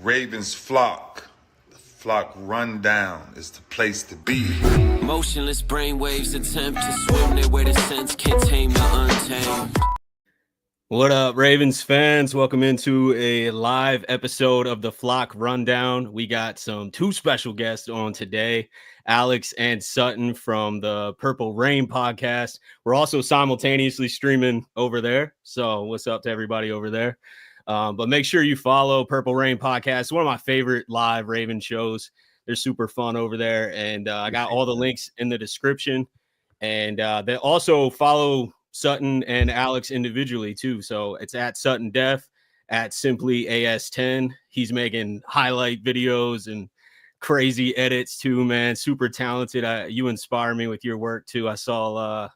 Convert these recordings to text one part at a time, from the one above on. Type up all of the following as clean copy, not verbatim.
Ravens flock. The flock rundown is the place to be. Motionless brainwaves attempt to swim their way to sense, can't tame the untamed. What up, Ravens fans? Welcome into a live episode of the Flock Rundown. We got two special guests on today, Alex and Sutton from the Purple Rain podcast. We're also simultaneously streaming over there. So what's up to everybody over there? But make sure you follow Purple Rain podcast. It's one of my favorite live Raven shows. They're super fun over there. And I got all the links in the description. And they also follow Sutton and Alex individually too. So it's at Sutton Def, at Simply AS10. He's making highlight videos and crazy edits too, man. Super talented. You inspire me with your work too. I saw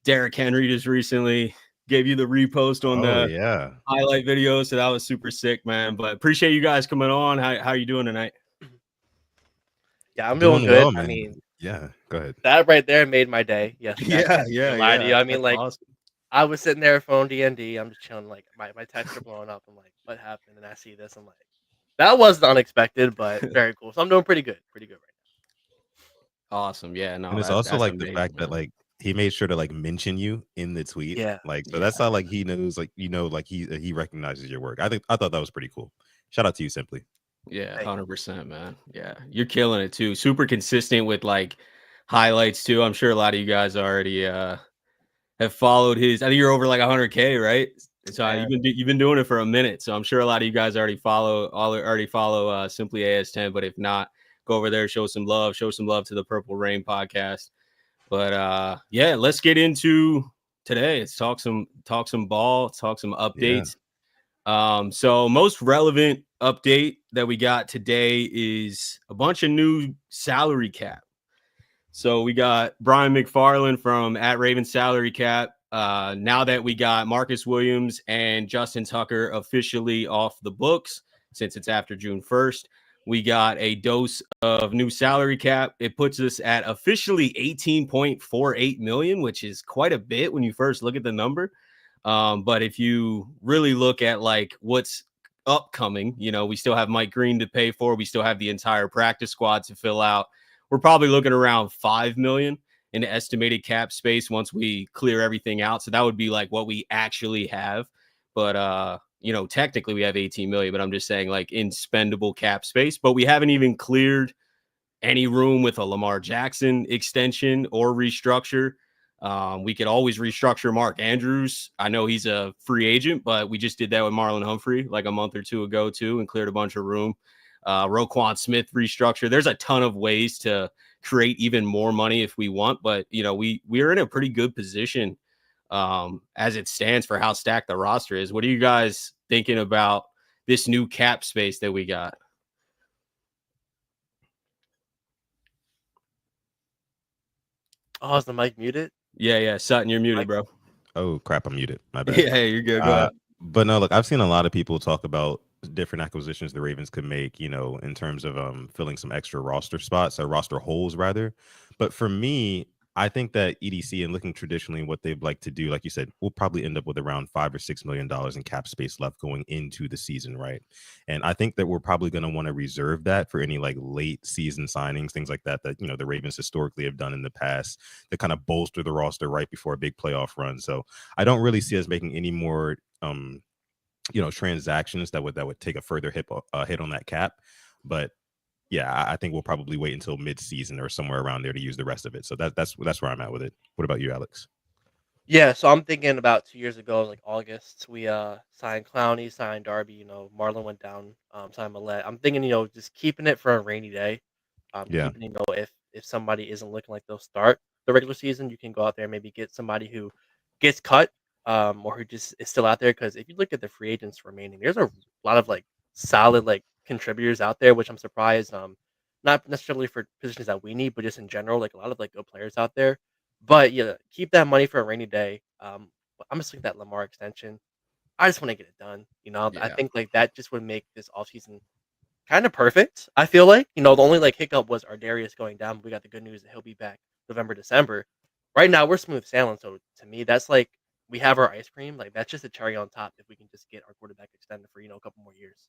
Derrick Henry just recently gave you the repost on the highlight video. So that was super sick, man. But appreciate you guys coming on. How you doing tonight? Yeah, I'm doing good. Well, man. I mean, yeah, go ahead. that right there made my day. Yes. Yeah. Lie to you. I mean, That's like, awesome. I was sitting there phone D&D. I'm just chilling. Like, my texts are blowing up. I'm like, what happened? And I see this. I'm like, that was unexpected, but very cool. So I'm doing pretty good right now. Awesome. Yeah. No. And it's also like the fact that like he made sure to like mention you in the tweet. Yeah. Like so that's how like he knows like like he recognizes your work. I thought that was pretty cool. Shout out to you, Simply. Yeah, 100%, man. Yeah, you're killing it too. Super consistent with like highlights too. I'm sure a lot of you guys already have followed his. I think you're over like 100K, right? So you've been doing it for a minute. So I'm sure a lot of you guys already follow Simply AS10. But if not, go over there, show some love to the Purple Rain podcast. But yeah, let's get into today. Let's talk some ball, talk some updates. So most relevant update that we got today is a bunch of new salary cap. So we got Brian McFarland from at Raven Salary Cap. Now that we got Marcus Williams and Justin Tucker officially off the books, since it's after June 1st, we got a dose of new salary cap. It puts us at officially 18.48 million, which is quite a bit when you first look at the number. But if you really look at like what's upcoming, we still have Mike Green to pay for. We still have the entire practice squad to fill out. We're probably looking around 5 million in estimated cap space once we clear everything out. So that would be like what we actually have. But, technically we have 18 million, but I'm just saying like in spendable cap space, but we haven't even cleared any room with a Lamar Jackson extension or restructure. We could always restructure Mark Andrews. I know he's a free agent, but we just did that with Marlon Humphrey like a month or two ago too and cleared a bunch of room. Roquan Smith restructure. There's a ton of ways to create even more money if we want, but we're in a pretty good position as it stands for how stacked the roster is. What are you guys thinking about this new cap space that we got? Oh, is the mic muted? Yeah. Sutton, you're muted, bro. Oh crap, I'm muted. My bad. Yeah, you're good. Go ahead. But no, look, I've seen a lot of people talk about different acquisitions the Ravens could make, in terms of filling some extra roster spots or roster holes rather. But for me, I think that EDC and looking traditionally what they'd like to do, like you said, we'll probably end up with around $5 or $6 million in cap space left going into the season, right? And I think that we're probably going to want to reserve that for any like late season signings, things like that the Ravens historically have done in the past to kind of bolster the roster right before a big playoff run. So I don't really see us making any more transactions that would take a further hit on that cap. But yeah, I think we'll probably wait until mid-season or somewhere around there to use the rest of it. So that's where I'm at with it. What about you, Alex? Yeah, so I'm thinking about 2 years ago, like August, we signed Clowney, signed Darby. Marlon went down, signed Millette. I'm thinking, just keeping it for a rainy day. Yeah. Keeping, if somebody isn't looking like they'll start the regular season, you can go out there and maybe get somebody who gets cut, or who just is still out there. Because if you look at the free agents remaining, there's a lot of like solid like contributors out there, which I'm surprised. Not necessarily for positions that we need, but just in general, like a lot of like good players out there. But yeah, keep that money for a rainy day. But I'm just looking at that Lamar extension. I just want to get it done. I Yeah. think like that just would make this offseason kind of perfect. I feel like the only like hiccup was Ardarius going down. But we got the good news that he'll be back November, December. Right now we're smooth sailing. So to me, that's like we have our ice cream. Like that's just a cherry on top if we can just get our quarterback extended for a couple more years.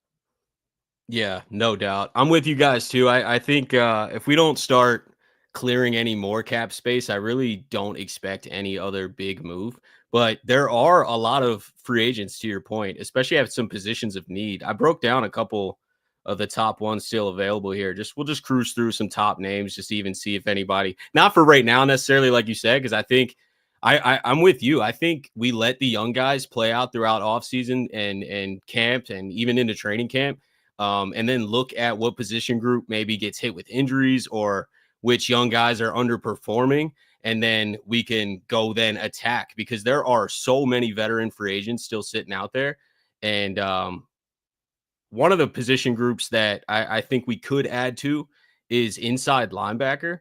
Yeah, no doubt. I'm with you guys too. I think if we don't start clearing any more cap space, I really don't expect any other big move. But there are a lot of free agents, to your point, especially at some positions of need. I broke down a couple of the top ones still available here. We'll just cruise through some top names, just to even see if anybody, not for right now necessarily, like you said, because I think I'm with you. I think we let the young guys play out throughout offseason and camp and even into training camp, and then look at what position group maybe gets hit with injuries or which young guys are underperforming. And then we can go then attack, because there are so many veteran free agents still sitting out there. And one of the position groups that I think we could add to is inside linebacker.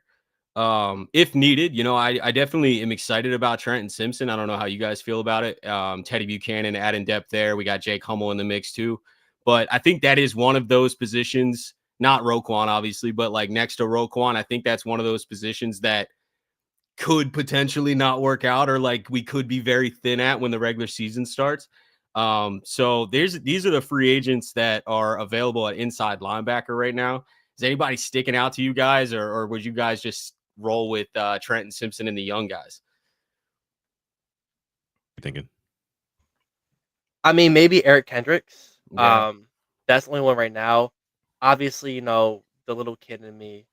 If needed, I definitely am excited about Trenton Simpson. I don't know how you guys feel about it. Teddy Buchanan adding depth there. We got Jake Hummel in the mix too. But I think that is one of those positions, not Roquan, obviously, but like next to Roquan, I think that's one of those positions that could potentially not work out, or like we could be very thin at when the regular season starts. So these are the free agents that are available at inside linebacker right now. Is anybody sticking out to you guys, or would you guys just roll with Trenton Simpson and the young guys? You thinking? I mean, maybe Eric Kendricks. Yeah. That's the only one right now. Obviously, the little kid in me,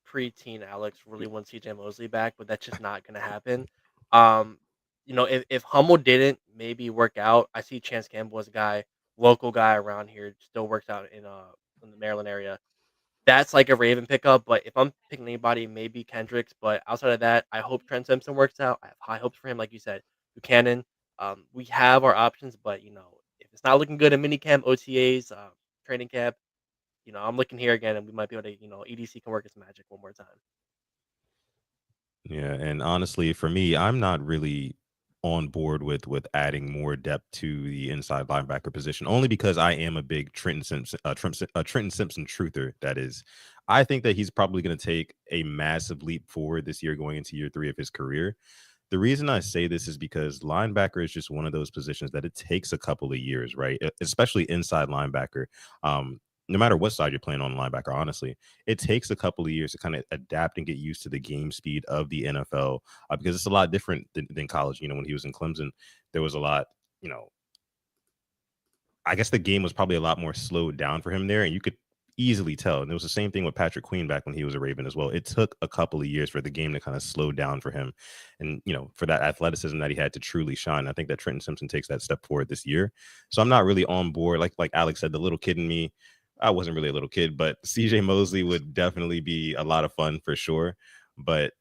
preteen Alex really wants CJ Mosley back, but that's just not gonna happen. Um, if Hummel didn't maybe work out, I see Chance Campbell as a guy, local guy around here, still works out in the Maryland area. That's like a Raven pickup, but if I'm picking anybody, maybe Kendricks. But outside of that, I hope Trent Simpson works out. I have high hopes for him, like you said. Buchanan, we have our options, but if it's not looking good in minicamp, OTAs, training camp, I'm looking here again, and we might be able to, EDC can work its magic one more time. Yeah, and honestly, for me, I'm not really on board with adding more depth to the inside linebacker position, only because I am a big Trenton Simpson truther. That is, I think that he's probably going to take a massive leap forward this year, going into year 3 of his career. The reason I say this is because linebacker is just one of those positions that it takes a couple of years, right? Especially inside linebacker. No matter what side you're playing on linebacker, honestly, it takes a couple of years to kind of adapt and get used to the game speed of the NFL, because it's a lot different than college. When he was in Clemson, there was a lot, I guess the game was probably a lot more slowed down for him there, and you could easily tell. And it was the same thing with Patrick Queen back when he was a Raven as well. It took a couple of years for the game to kind of slow down for him, and for that athleticism that he had to truly shine. I think that Trenton Simpson takes that step forward this year. So I'm not really on board. Like Alex said, the little kid in me, I wasn't really a little kid, but CJ Mosley would definitely be a lot of fun for sure. But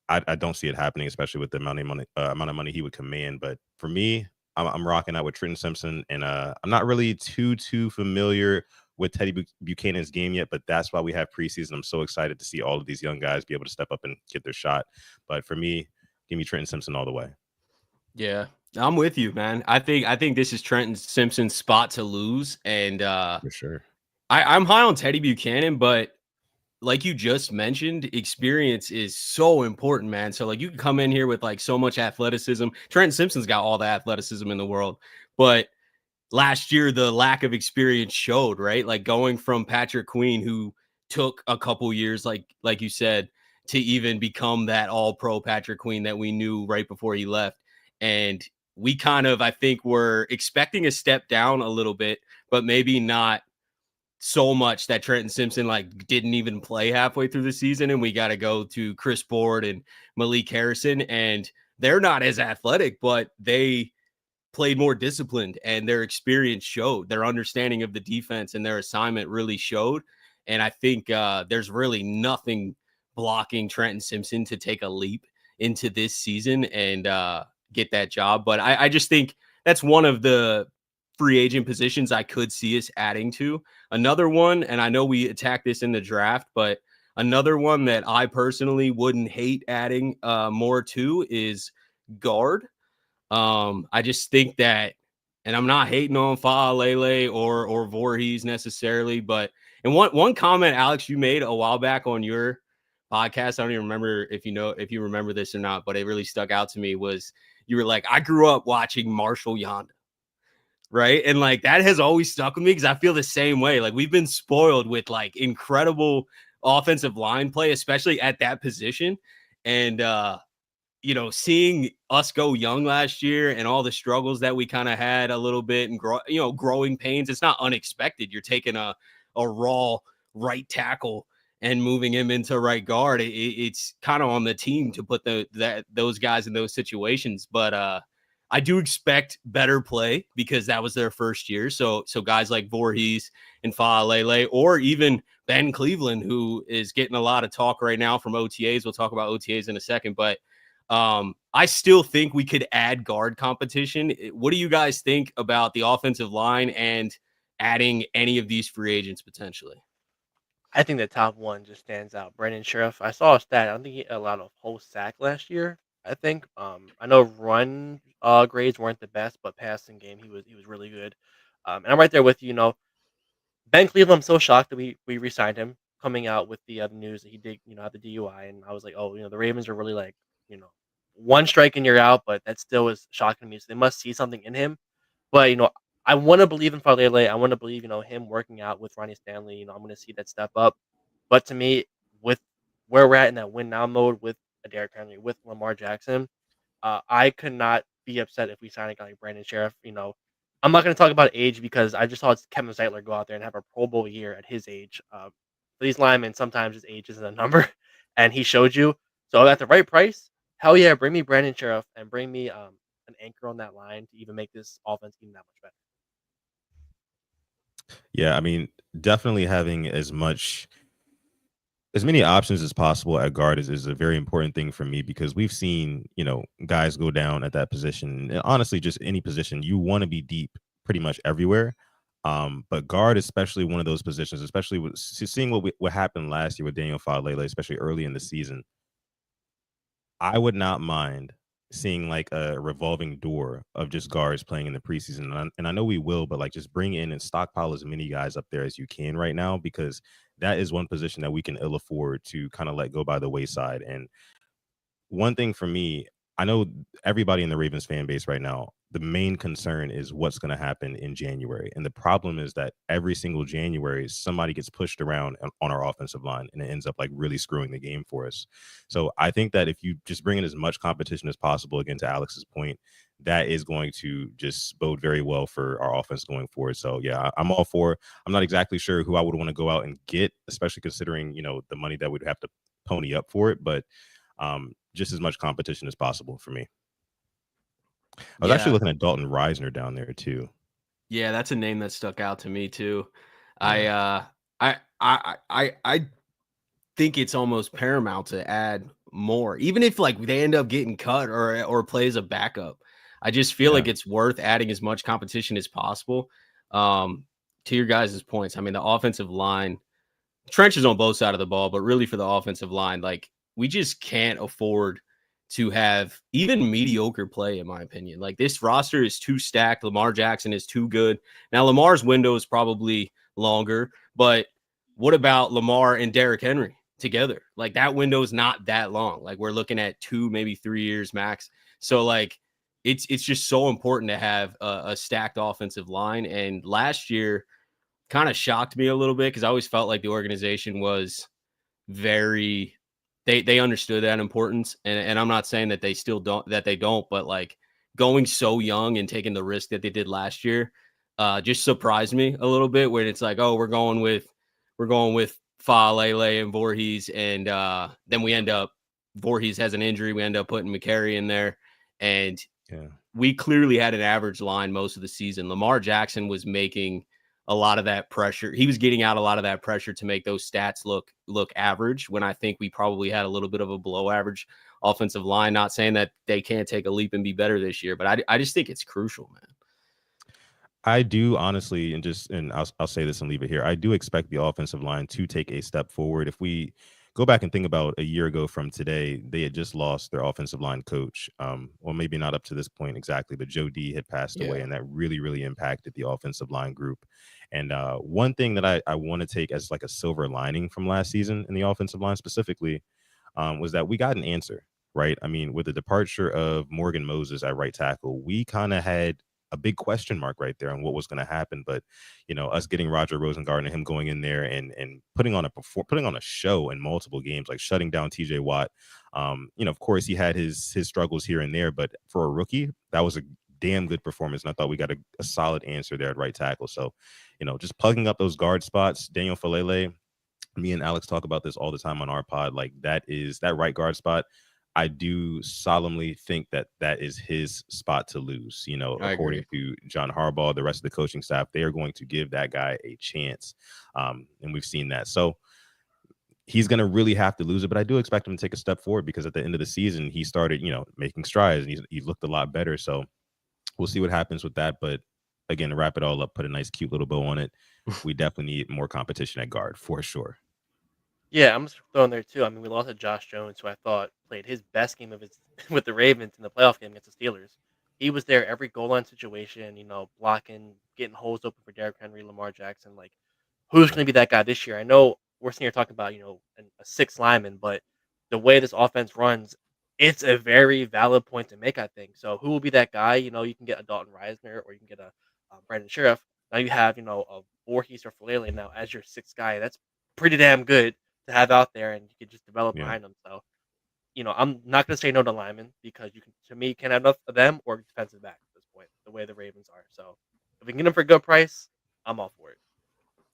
I don't see it happening, especially with the amount of money he would command. But for me, I'm rocking out with Trenton Simpson, and I'm not really too familiar with Teddy Buchanan's game yet, but that's why we have preseason. I'm so excited to see all of these young guys be able to step up and get their shot. But for me, give me Trenton Simpson all the way. Yeah, I'm with you, man. I think this is Trenton Simpson's spot to lose, and For sure. I'm high on Teddy Buchanan, but like you just mentioned, experience is so important, man. So like you can come in here with like so much athleticism. Trenton Simpson's got all the athleticism in the world, but last year the lack of experience showed, right? Like going from Patrick Queen, who took a couple years, like you said, to even become that all-pro Patrick Queen that we knew right before he left. And we kind of, I think, were expecting a step down a little bit, but maybe not so much that Trenton Simpson like didn't even play halfway through the season, and we got to go to Chris Board and Malik Harrison, and they're not as athletic, but they played more disciplined, and their experience showed. Their understanding of the defense and their assignment really showed. And I think there's really nothing blocking Trenton Simpson to take a leap into this season and get that job. But I just think that's one of the free agent positions I could see us adding to. Another one, and I know we attacked this in the draft, but another one that I personally wouldn't hate adding more to is guard. I just think that, and I'm not hating on Fa'alele or Voorhees necessarily, but and one comment, Alex, you made a while back on your podcast, I don't even remember if you remember this or not, but it really stuck out to me, was you were like, I grew up watching Marshall Yonda. right? And like that has always stuck with me because I feel the same way. Like we've been spoiled with like incredible offensive line play, especially at that position. And you know, seeing us go young last year and all the struggles that we kind of had a little bit and growing pains, it's not unexpected. You're taking a raw right tackle and moving him into right guard. It's kind of on the team to put those guys in those situations. But I do expect better play because that was their first year. So guys like Voorhees and Faalele, or even Ben Cleveland, who is getting a lot of talk right now from OTAs. We'll talk about OTAs in a second, but I still think we could add guard competition. What do you guys think about the offensive line and adding any of these free agents potentially? I think the top one just stands out. Brandon Sheriff. I saw a stat. I don't think he allowed a whole sack last year. I think. I know run grades weren't the best, but passing game he was really good. And I'm right there with you. You know, Ben Cleveland. I'm so shocked that we re-signed him coming out with the news that he did have the DUI, and I was like, oh, the Ravens are really like one strike and you're out, but that still is shocking to me. So they must see something in him. But I want to believe in Falele. I want to believe him working out with Ronnie Stanley. I'm going to see that step up. But to me, with where we're at in that win now mode with Derrick Henry, with Lamar Jackson, I could not be upset if we sign a guy like Brandon Sheriff. I'm not going to talk about age because I just saw Kevin Zeitler go out there and have a Pro Bowl year at his age. For these linemen, sometimes his age isn't a number, and he showed you. So at the right price, hell yeah, bring me Brandon Sheriff and bring me an anchor on that line to even make this offense even that much better. Yeah, I mean, definitely having as many options as possible at guard is a very important thing for me because we've seen, guys go down at that position. And honestly, just any position, you want to be deep pretty much everywhere. But guard, especially one of those positions, especially with seeing what happened last year with Daniel Faalele, especially early in the season, I would not mind seeing like a revolving door of just guards playing in the preseason. And I know we will, but like just bring in and stockpile as many guys up there as you can right now, because that is one position that we can ill afford to kind of let go by the wayside. And one thing for me, I know everybody in the Ravens fan base right now, the main concern is what's going to happen in January. And the problem is that every single January, somebody gets pushed around on our offensive line and it ends up like really screwing the game for us. So I think that if you just bring in as much competition as possible, again, to Alex's point, that is going to just bode very well for our offense going forward. So yeah, I'm all for. I'm not exactly sure who I would want to go out and get, especially considering, the money that we'd have to pony up for it. But just as much competition as possible for me. I was actually looking at Dalton Reisner down there too. Yeah, that's a name that stuck out to me too. Yeah. I think it's almost paramount to add more, even if like they end up getting cut or play as a backup. I just feel like it's worth adding as much competition as possible. To your guys' points, I mean, the offensive line, trenches on both sides of the ball, but really for the offensive line, like we just can't afford to have even mediocre play, in my opinion. Like this roster is too stacked. Lamar Jackson is too good. Now, Lamar's window is probably longer, but what about Lamar and Derrick Henry together? Like that window is not that long. Like we're looking at 2, maybe 3 years max. So like it's just so important to have a stacked offensive line. And last year kind of shocked me a little bit because I always felt like the organization was very they understood that importance. And I'm not saying that they still don't, but like going so young and taking the risk that they did last year just surprised me a little bit, where it's like, oh, we're going with Faalele and Voorhees, and then we end up Voorhees has an injury, we end up putting McCary in there, and we clearly had an average line most of the season. Lamar Jackson was making a lot of that pressure. He was getting out a lot of that pressure to make those stats look average, when I think we probably had a little bit of a below average offensive line. Not saying that they can't take a leap and be better this year, but I just think it's crucial, man. I do honestly, and I'll say this and leave it here. I do expect the offensive line to take a step forward. If we go back and think about a year ago from today, they had just lost their offensive line coach. Well, maybe not up to this point exactly, but Joe D had passed away, and that really, really impacted the offensive line group. And one thing that I want to take as like a silver lining from last season in the offensive line specifically was that we got an answer, right? I mean, with the departure of Morgan Moses at right tackle, we kind of had a big question mark right there on what was going to happen. But us getting Roger Rosengard and him going in there and putting on a show in multiple games, like shutting down TJ Watt. Of course he had his struggles here and there, but for a rookie, that was a damn good performance. And I thought we got a solid answer there at right tackle. So, just plugging up those guard spots, Daniel Falele, me and Alex talk about this all the time on our pod. Like that right guard spot. I do solemnly think that is his spot to lose. According to John Harbaugh, the rest of the coaching staff, they are going to give that guy a chance. And we've seen that. So he's going to really have to lose it, but I do expect him to take a step forward because at the end of the season, he started, making strides and he looked a lot better. So we'll see what happens with that. But again, to wrap it all up, put a nice, cute little bow on it. We definitely need more competition at guard for sure. Yeah, I'm just throwing there too. I mean, we lost to Josh Jones, who I thought played his best game of his with the Ravens in the playoff game against the Steelers. He was there every goal line situation, blocking, getting holes open for Derrick Henry, Lamar Jackson. Like, who's going to be that guy this year? I know we're sitting here talking about, a six lineman, but the way this offense runs, it's a very valid point to make, I think. So, who will be that guy? You can get a Dalton Reisner or you can get a Brandon Sheriff. Now you have, a Voorhees or Falele now as your sixth guy. That's pretty damn good to have out there, and you could just develop behind them. So, I'm not going to say no to linemen because to me, can't have enough of them or defensive back at this point, the way the Ravens are. So, if we can get them for a good price, I'm all for it.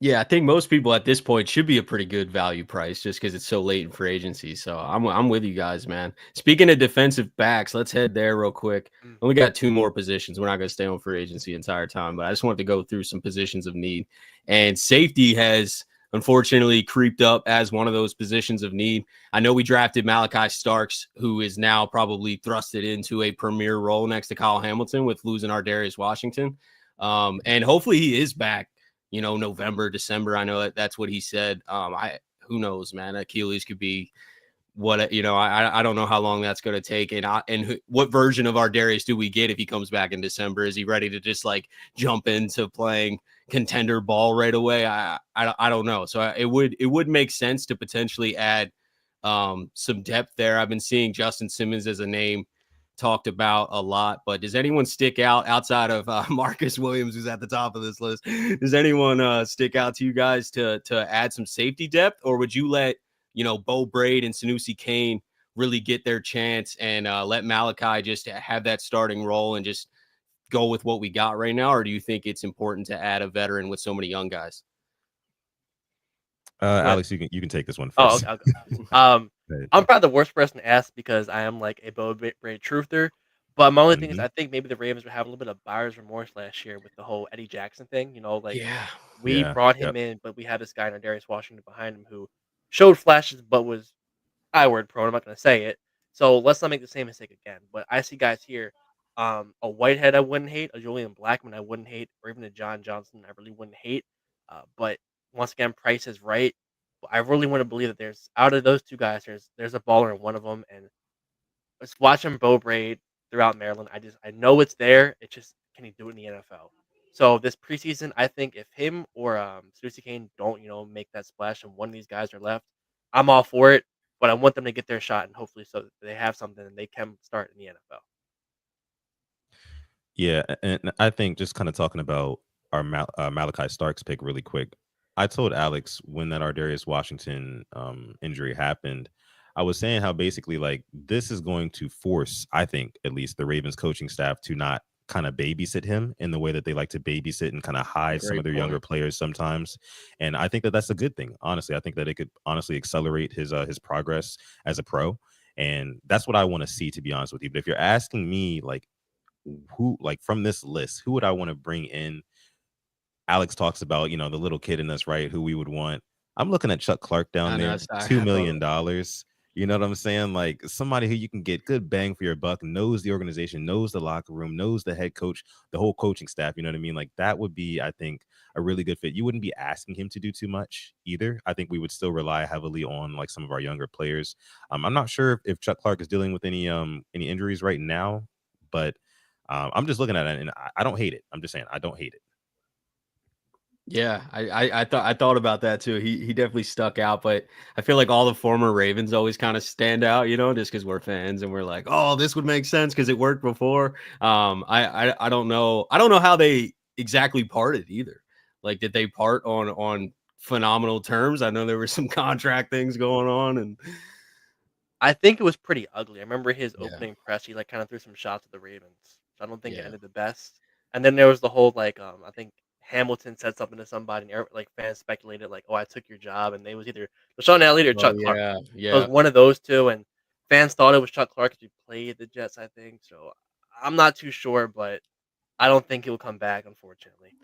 Yeah, I think most people at this point should be a pretty good value price just because it's so late in free agency. So I'm with you guys, man. Speaking of defensive backs, let's head there real quick. Only got two more positions. We're not going to stay on free agency the entire time, but I just wanted to go through some positions of need. And safety has unfortunately creeped up as one of those positions of need. I know we drafted Malachi Starks, who is now probably thrusted into a premier role next to Kyle Hamilton with losing Darius Washington. And hopefully he is back, November, December. I know that's what he said. Who knows, man? Achilles could be what, I don't know how long that's going to take. And what version of Darius do we get if he comes back in December? Is he ready to just like jump into playing contender ball right away? I don't know. So it would make sense to potentially add some depth there. I've been seeing Justin Simmons as a name talked about a lot, but does anyone stick out outside of Marcus Williams, who's at the top of this list? Does anyone stick out to you guys to add some safety depth, or would you let Bo Braid and Sanusi Kane really get their chance and let Malachi just have that starting role and just go with what we got right now? Or do you think it's important to add a veteran with so many young guys? Alex, you can take this one Oh, first. okay. I'm probably the worst person to ask because I am like a Bo Braid truther. But my only thing is, I think maybe the Ravens were having a little bit of buyer's remorse last year with the whole Eddie Jackson thing. We brought him in, but we had this guy, Darius Washington, behind him who showed flashes, but was I-word prone. I'm not going to say it. So let's not make the same mistake again. But I see guys here. A Whitehead I wouldn't hate, a Julian Blackman I wouldn't hate, or even a John Johnson I really wouldn't hate. But once again, price is right. I really want to believe that there's out of those two guys, there's a baller in one of them, and just watching Bo Braid throughout Maryland, I know it's there. It's just, can he do it in the NFL? So this preseason, I think if him or Sanusi Kane don't make that splash and one of these guys are left, I'm all for it. But I want them to get their shot and hopefully so that they have something and they can start in the NFL. Yeah, and I think just kind of talking about our Malachi Starks pick really quick. I told Alex when that Darius Washington injury happened, I was saying how basically like this is going to force, I think, at least the Ravens coaching staff to not kind of babysit him in the way that they like to babysit and kind of hide some of their younger players sometimes. And I think that that's a good thing. Honestly, I think that it could honestly accelerate his progress as a pro. And that's what I want to see, to be honest with you. But if you're asking me, like, who, like from this list, who would I want to bring in? Alex talks about, the little kid in us, right? Who we would want. I'm looking at Chuck Clark down there, $2 million. You know what I'm saying? Like somebody who you can get good bang for your buck, knows the organization, knows the locker room, knows the head coach, the whole coaching staff. You know what I mean? Like that would be, I think, a really good fit. You wouldn't be asking him to do too much either. I think we would still rely heavily on like some of our younger players. I'm not sure if Chuck Clark is dealing with any injuries right now, but I'm just looking at it and I don't hate it. I'm just saying I don't hate it. Yeah, I thought about that too. He definitely stuck out, but I feel like all the former Ravens always kind of stand out, just because we're fans and we're like, oh, this would make sense because it worked before. I don't know. I don't know how they exactly parted either. Like, did they part on phenomenal terms? I know there were some contract things going on, and I think it was pretty ugly. I remember his yeah, opening press, he, like, kinda threw some shots at the Ravens, so I don't think it yeah, ended the best. And then there was the whole, like, I think Hamilton said something to somebody, and like, fans speculated, like, "Oh, I took your job," and it was either Deshaun Elliott or oh Chuck Clark. yeah, It was yeah. one of those 2, and fans thought it was Chuck Clark because he played the Jets, I think, so I'm not too sure, but I don't think he'll come back, unfortunately.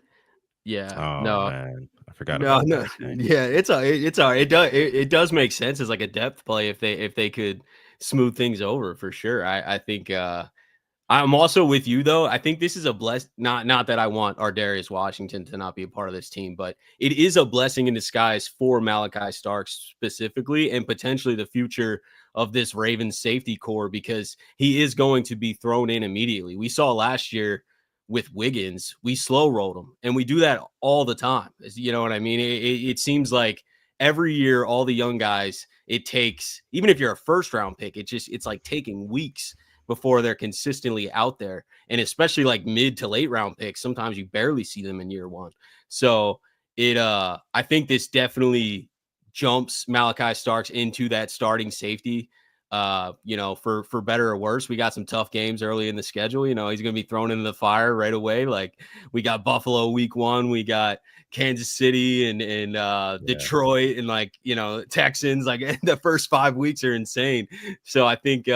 Yeah, Oh no, man, I forgot no, about no. that. Dang. Yeah, it's all right. It does make sense as like a depth play if they could smooth things over for sure. I think I'm also with you though. I think this is a bless not that I want our Darius Washington to not be a part of this team, but it is a blessing in disguise for Malachi Starks specifically and potentially the future of this Ravens safety core because he is going to be thrown in immediately. We saw last year with Wiggins, we slow rolled him, and we do that all the time. You know what I mean? It seems like every year, all the young guys, it takes, even if you're a first round pick, it's like taking weeks before they're consistently out there. And especially like mid to late round picks, sometimes you barely see them in year one. So I think this definitely jumps Malachi Starks into that starting safety. For better or worse, we got some tough games early in the schedule. He's going to be thrown into the fire right away. Like we got Buffalo week 1, we got Kansas City and Yeah. Detroit and Texans. Like the first 5 weeks are insane. So I think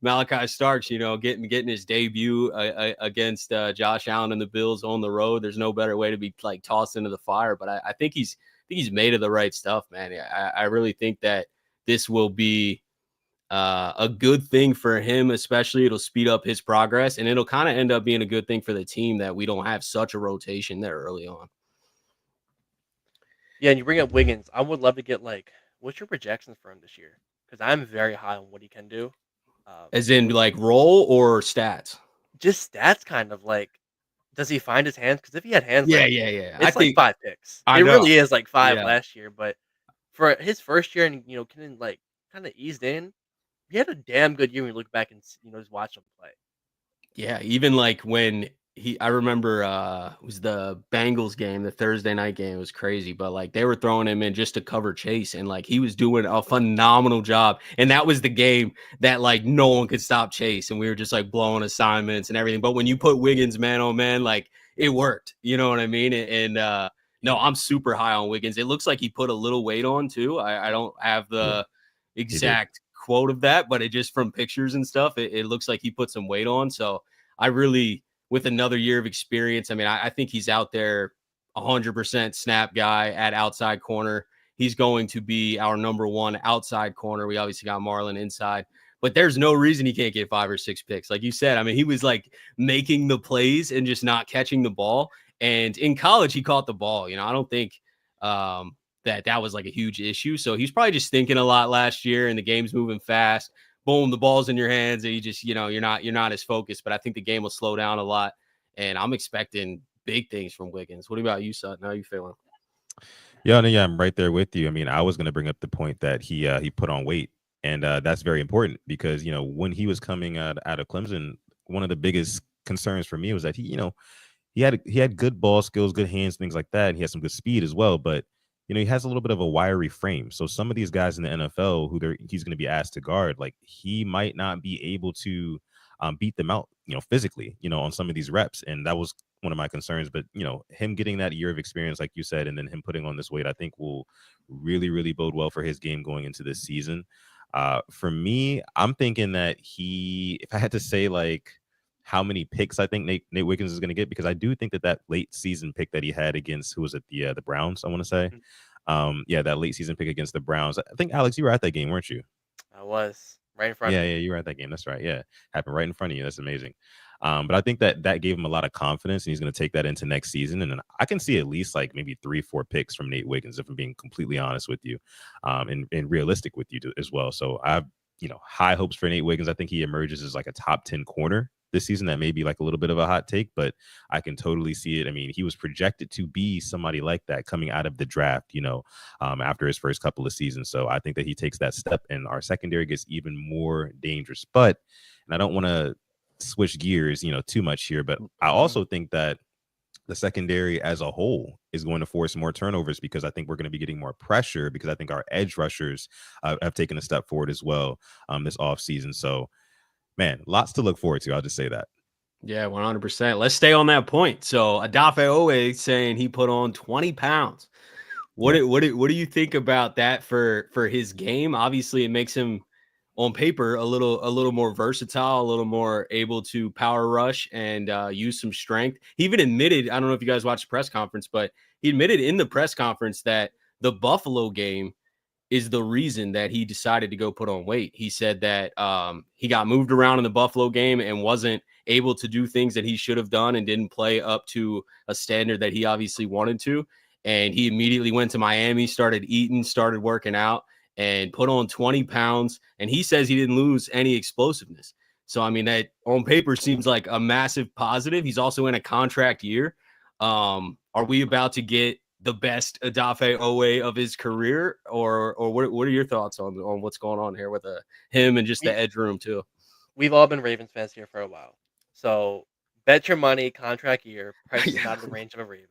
Malachi Starks, getting his debut against Josh Allen and the Bills on the road. There's no better way to be like tossed into the fire. But I think he's made of the right stuff, man. I really think that this will be a good thing for him, especially it'll speed up his progress and it'll kind of end up being a good thing for the team that we don't have such a rotation there early on. Yeah, and you bring up Wiggins. I would love to get, like, what's your projections for him this year? Because I'm very high on what he can do. As in like role or stats? Just stats kind of like, does he find his hands? Because if he had hands Yeah, like yeah, yeah. I it's like think 5 picks. I It know. really is like 5 Yeah. last year, but for his first year and, getting, like, kinda eased in, he had a damn good year when you look back and just watch him play. Yeah, even like when I remember it was the Bengals game, the Thursday night game. It was crazy, but like they were throwing him in just to cover Chase, and like he was doing a phenomenal job. And that was the game that like no one could stop Chase, and we were just like blowing assignments and everything. But when you put Wiggins man on man, like it worked. You know what I mean? And no, I'm super high on Wiggins. It looks like he put a little weight on too. I don't have Yeah, the he did. exact quote of that, but it just from pictures and stuff, it looks like he put some weight on. So I really, with another year of experience, I mean, I think he's out there 100% snap guy at outside corner. He's going to be our number 1 outside corner. We obviously got Marlon inside, but there's no reason he can't get 5 or 6 picks. Like you said, I mean, he was like making the plays and just not catching the ball. And in college, he caught the ball. I don't think that was like a huge issue. So he's probably just thinking a lot last year, and the game's moving fast. Boom, the ball's in your hands, and you just, you're not as focused. But I think the game will slow down a lot, and I'm expecting big things from Wiggins. What about you, Sutton? How are you feeling? Yeah, no, yeah, I'm right there with you. I mean, I was going to bring up the point that he put on weight, and that's very important because when he was coming out of Clemson, one of the biggest concerns for me was that he had good ball skills, good hands, things like that. And he had some good speed as well, but he has a little bit of a wiry frame. So some of these guys in the NFL who he's going to be asked to guard, like he might not be able to beat them out, physically, on some of these reps. And that was one of my concerns. But him getting that year of experience, like you said, and then him putting on this weight, I think will really, really bode well for his game going into this season. For me, I'm thinking that if I had to say like how many picks I think Nate Wiggins is going to get, because I do think that late season pick that he had against, who was it, the Browns, I want to say. Yeah, that late season pick against the Browns. I think, Alex, you were at that game, weren't you? I was right in front of Yeah, me. yeah, you were at that game. That's right. Yeah, happened right in front of you. That's amazing. But I think that gave him a lot of confidence, and he's going to take that into next season. And then I can see at least like maybe 3-4 picks from Nate Wiggins, if I'm being completely honest with you, and realistic with you as well. So I have high hopes for Nate Wiggins. I think he emerges as like a top 10 corner this season. That may be like a little bit of a hot take, but I can totally see it. I mean, he was projected to be somebody like that coming out of the draft, after his first couple of seasons. So I think that he takes that step and our secondary gets even more dangerous. But, and I don't want to switch gears, too much here, but I also think that the secondary as a whole is going to force more turnovers because I think we're going to be getting more pressure because I think our edge rushers have taken a step forward as well this offseason. So, man, lots to look forward to. I'll just say that. Yeah, 100%. Let's stay on that point. So Odafe Owe saying he put on 20 pounds. What do you think about that for his game? Obviously, it makes him on paper a little more versatile, a little more able to power rush and use some strength. He even admitted, I don't know if you guys watched the press conference, but he admitted in the press conference that the Buffalo game is the reason that he decided to go put on weight. He said that he got moved around in the Buffalo game and wasn't able to do things that he should have done and didn't play up to a standard that he obviously wanted to. And he immediately went to Miami, started eating, started working out, and put on 20 pounds. And he says he didn't lose any explosiveness. So, I mean, that on paper seems like a massive positive. He's also in a contract year. Are we about to get the best Odafe Owe of his career? Or what are your thoughts on what's going on here with him and just the edge room too? We've all been Ravens fans here for a while. So bet your money, contract year, price is out of the range of a Raven.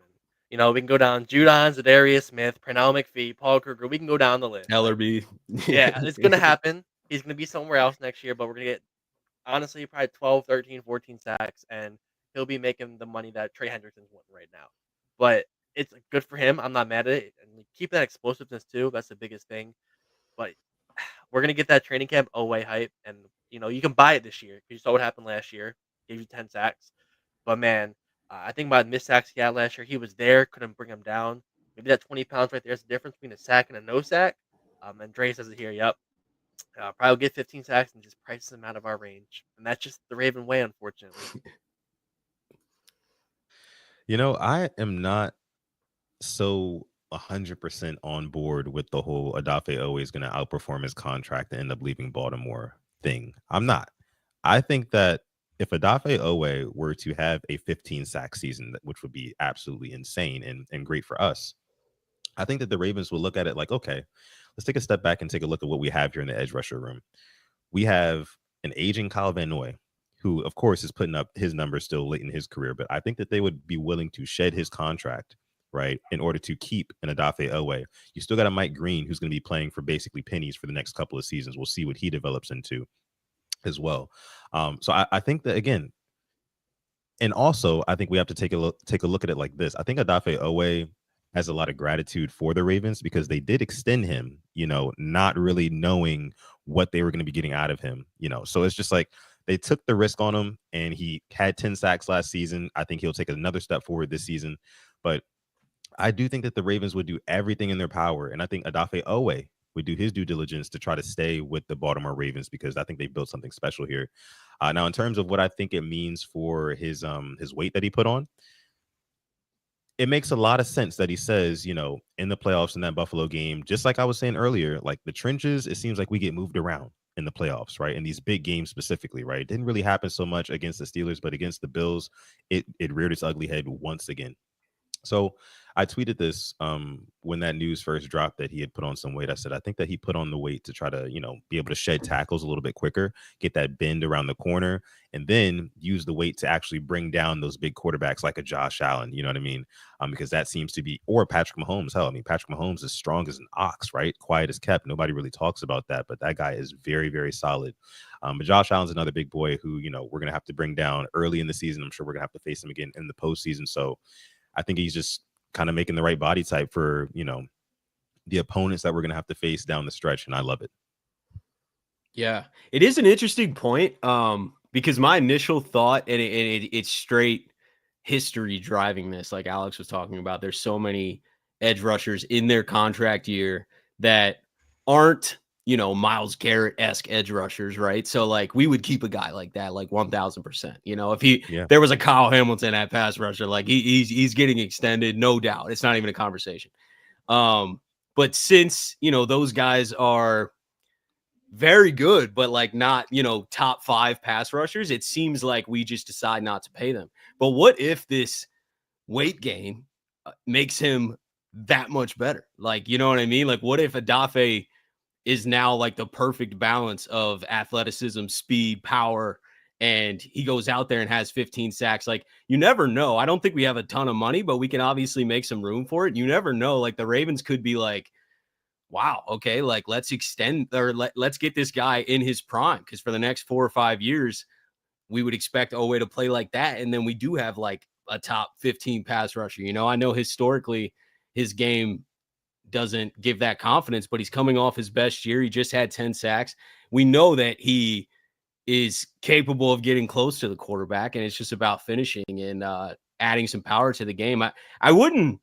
We can go down Judon, Zadarius Smith, Pernell McPhee, Paul Kruger. We can go down the list. Ellerby. Yeah, it's going to happen. He's going to be somewhere else next year, but we're going to get, honestly, probably 12, 13, 14 sacks, and he'll be making the money that Trey Hendrickson's wanting right now. But it's good for him. I'm not mad at it. And keep that explosiveness, too. That's the biggest thing. But we're going to get that training camp Owe hype, and, you can buy it this year. You saw what happened last year. Gave you 10 sacks. But, man, I think about missed sacks he had last year. He was there, couldn't bring him down. Maybe that 20 pounds right there is the difference between a sack and a no sack. And Dre says it here. Yep. Probably get 15 sacks and just price them out of our range. And that's just the Raven way, unfortunately. I am not so 100% on board with the whole Odafe Owe is going to outperform his contract and end up leaving Baltimore thing. I'm not. I think that if Odafe Owe were to have a 15 sack season, which would be absolutely insane and great for us, I think that the Ravens will look at it like, okay, let's take a step back and take a look at what we have here in the edge rusher room. We have an aging Kyle Van Noy, who, of course, is putting up his numbers still late in his career, but I think that they would be willing to shed his contract, right, in order to keep an Odafe Owe. You still got a Mike Green who's going to be playing for basically pennies for the next couple of seasons. We'll see what he develops into as well. So I think that, again, and also I think we have to take a look at it like this. I think Odafe Owe has a lot of gratitude for the Ravens because they did extend him, not really knowing what they were going to be getting out of him, so it's just like they took the risk on him and he had 10 sacks last season. I think he'll take another step forward this season, but I do think that the Ravens would do everything in their power. And I think Odafe Owe would do his due diligence to try to stay with the Baltimore Ravens because I think they built something special here. Now, in terms of what I think it means for his weight that he put on, it makes a lot of sense that he says, in the playoffs in that Buffalo game, just like I was saying earlier, like the trenches, it seems like we get moved around in the playoffs, right? In these big games specifically, right? It didn't really happen so much against the Steelers, but against the Bills, it reared its ugly head once again. So I tweeted this when that news first dropped that he had put on some weight. I said, I think that he put on the weight to try to, be able to shed tackles a little bit quicker, get that bend around the corner, and then use the weight to actually bring down those big quarterbacks like a Josh Allen. You know what I mean? Because that seems to be, or Patrick Mahomes. Hell, I mean, Patrick Mahomes is strong as an ox, right? Quiet as kept. Nobody really talks about that, but that guy is very, very solid. But Josh Allen's another big boy who, we're going to have to bring down early in the season. I'm sure we're going to have to face him again in the postseason. So I think he's just kind of making the right body type for, the opponents that we're going to have to face down the stretch. And I love it. Yeah, it is an interesting point because my initial thought, and it's straight history driving this, like Alex was talking about, there's so many edge rushers in their contract year that aren't, Myles Garrett-esque edge rushers, right? So like we would keep a guy like that, like 1000%, if there was a Kyle Hamilton at pass rusher, like he's getting extended, no doubt. It's not even a conversation. But since, those guys are very good, but like not, top 5 pass rushers. It seems like we just decide not to pay them. But what if this weight gain makes him that much better? Like, you know what I mean? Like, what if Odafe is now like the perfect balance of athleticism, speed, power, and he goes out there and has 15 sacks? Like, you never know. I don't think we have a ton of money, but we can obviously make some room for it. You never know. Like, the Ravens could be like, wow, okay, like let's extend or let's get this guy in his prime, because for the next 4 or 5 years, we would expect Oweh to play like that. And then we do have like a top 15 pass rusher. I know historically his game doesn't give that confidence, but he's coming off his best year. He just had 10 sacks. We know that he is capable of getting close to the quarterback, and it's just about finishing and adding some power to the game. I wouldn't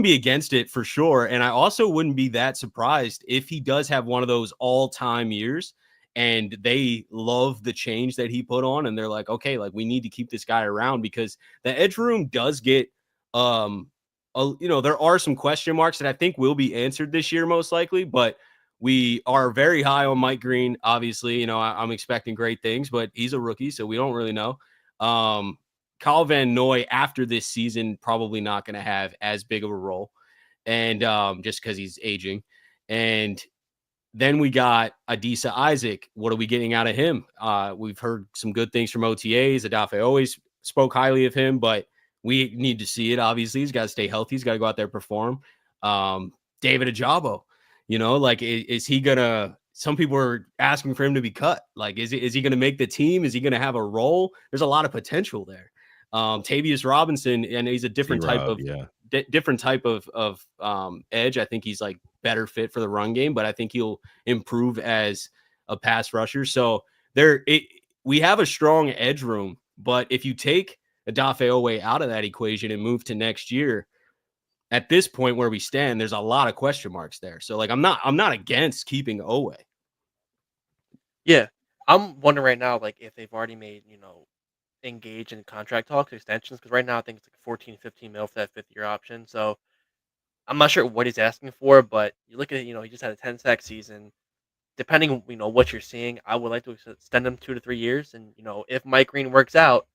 be against it for sure. And I also wouldn't be that surprised if he does have one of those all-time years and they love the change that he put on. And they're like, okay, like we need to keep this guy around, because the edge room does get, there are some question marks that I think will be answered this year, most likely, but we are very high on Mike Green. Obviously, I'm expecting great things, but he's a rookie, so we don't really know. Kyle Van Noy after this season probably not going to have as big of a role, and just because he's aging. And then we got Adisa Isaac. What are we getting out of him? We've heard some good things from OTAs. Odafe always spoke highly of him, but we need to see it. Obviously, he's got to stay healthy. He's got to go out there and perform. David Ajabo, like is he gonna? Some people are asking for him to be cut. Like, is he going to make the team? Is he going to have a role? There's a lot of potential there. Tavius Robinson, and he's a different type of edge. I think he's like better fit for the run game, but I think he'll improve as a pass rusher. So we have a strong edge room, but if you take Odafe Oweh out of that equation and move to next year, at this point where we stand, there's a lot of question marks there. So like, I'm not against keeping Oweh. Yeah. I'm wondering right now, like if they've already made, engage in contract talks, extensions, because right now I think it's like 14, 15 mil for that 5th-year option. So I'm not sure what he's asking for, but you look at it, he just had a 10-sack season. Depending, what you're seeing, I would like to extend him 2 to 3 years. And, if Mike Green works out,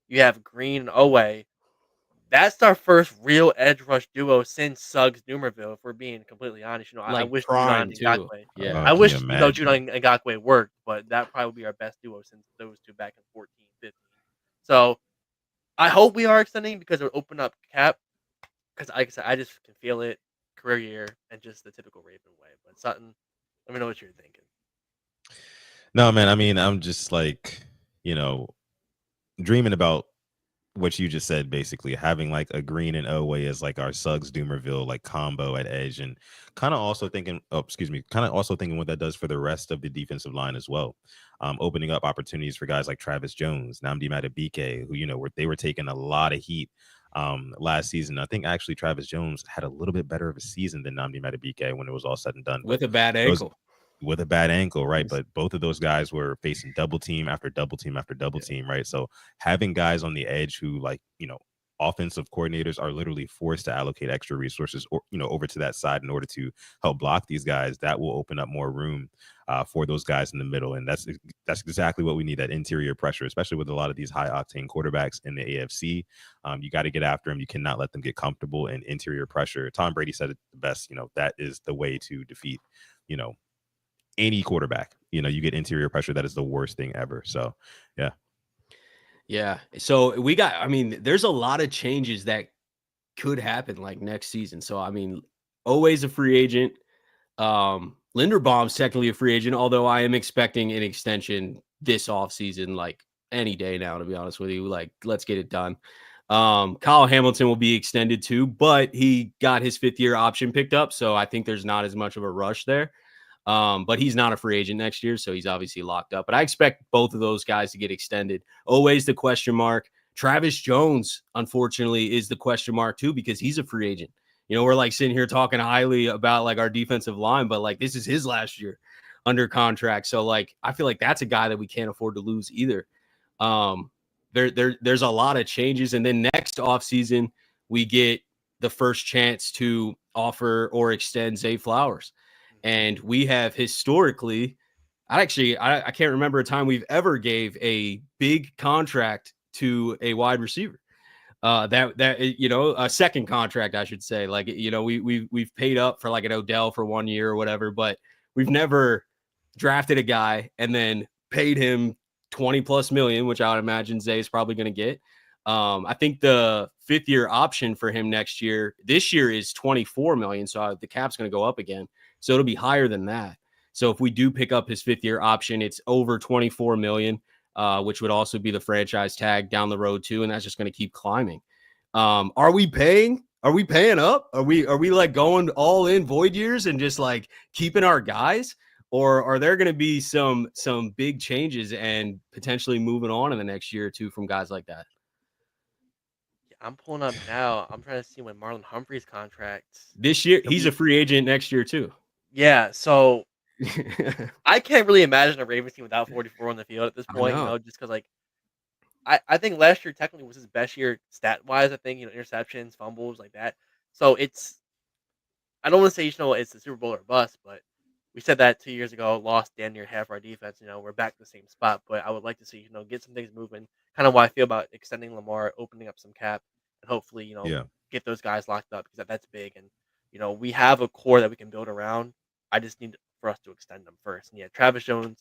you have Green and Oweh. That's our first real edge rush duo since Suggs Dumervil, if we're being completely honest. I wish Judon Ngakoue. Yeah. I wish, Judon Ngakoue worked, but that probably would be our best duo since those two back in 14, 15. So I hope we are extending, because it would open up cap. Because like I said, I just can feel it, career year, and just the typical Raven way. But Sutton, let me know what you're thinking. No, man. I mean, I'm just like, dreaming about what you just said, basically having like a Green and Oweh as like our Suggs Dumervil like combo at edge, and kind of also thinking what that does for the rest of the defensive line as well. Opening up opportunities for guys like Travis Jones, Nnamdi Madubuike, who they were taking a lot of heat last season. I think actually Travis Jones had a little bit better of a season than Nnamdi Madubuike when it was all said and done. With a bad ankle. With a bad ankle, right? But both of those guys were facing double team after double team after double team, right? So having guys on the edge who, like, offensive coordinators are literally forced to allocate extra resources or over to that side in order to help block these guys, that will open up more room for those guys in the middle. And that's exactly what we need, that interior pressure, especially with a lot of these high octane quarterbacks in the AFC. You got to get after them. You cannot let them get comfortable in interior pressure. Tom Brady said it the best, that is the way to defeat, any quarterback. You get interior pressure. That is the worst thing ever. So yeah. So there's a lot of changes that could happen like next season. So Oweh's a free agent. Linderbaum's technically a free agent, although I am expecting an extension this offseason, like any day now, to be honest with you. Like, let's get it done. Kyle Hamilton will be extended too, but he got his 5th-year option picked up, so I think there's not as much of a rush there. But he's not a free agent next year, so he's obviously locked up. But I expect both of those guys to get extended. Always the question mark. Travis Jones, unfortunately, is the question mark too, because he's a free agent. We're like sitting here talking highly about like our defensive line, but like this is his last year under contract. So like I feel like that's a guy that we can't afford to lose either. There's a lot of changes, and then next offseason we get the first chance to offer or extend Zay Flowers. And we have historically, I can't remember a time we've ever gave a big contract to a wide receiver. A second contract, I should say. Like, we've paid up for like an Odell for 1 year or whatever, but we've never drafted a guy and then paid him 20 plus million, which I would imagine Zay is probably going to get. I think the 5th year option for him this year is 24 million. So the cap's going to go up again. So it'll be higher than that. So if we do pick up his 5th year option, it's over 24 million, which would also be the franchise tag down the road too. And that's just going to keep climbing. Are we paying up? Are we like going all in void years and just like keeping our guys? Or are there going to be some big changes and potentially moving on in the next year or two from guys like that? I'm pulling up now. I'm trying to see when Marlon Humphrey's contract. This year, he's a free agent next year too. Yeah, so I can't really imagine a Ravens team without 44 on the field at this point, just because, like, I think last year technically was his best year stat-wise, I think, interceptions, fumbles, like that. So I don't want to say, it's the Super Bowl or bust, but we said that 2 years ago, lost damn near half our defense. We're back to the same spot, but I would like to see, get some things moving. Kind of why I feel about extending Lamar, opening up some cap, and hopefully, get those guys locked up because that's big. And, we have a core that we can build around. I just need for us to extend them first. And yeah, Travis Jones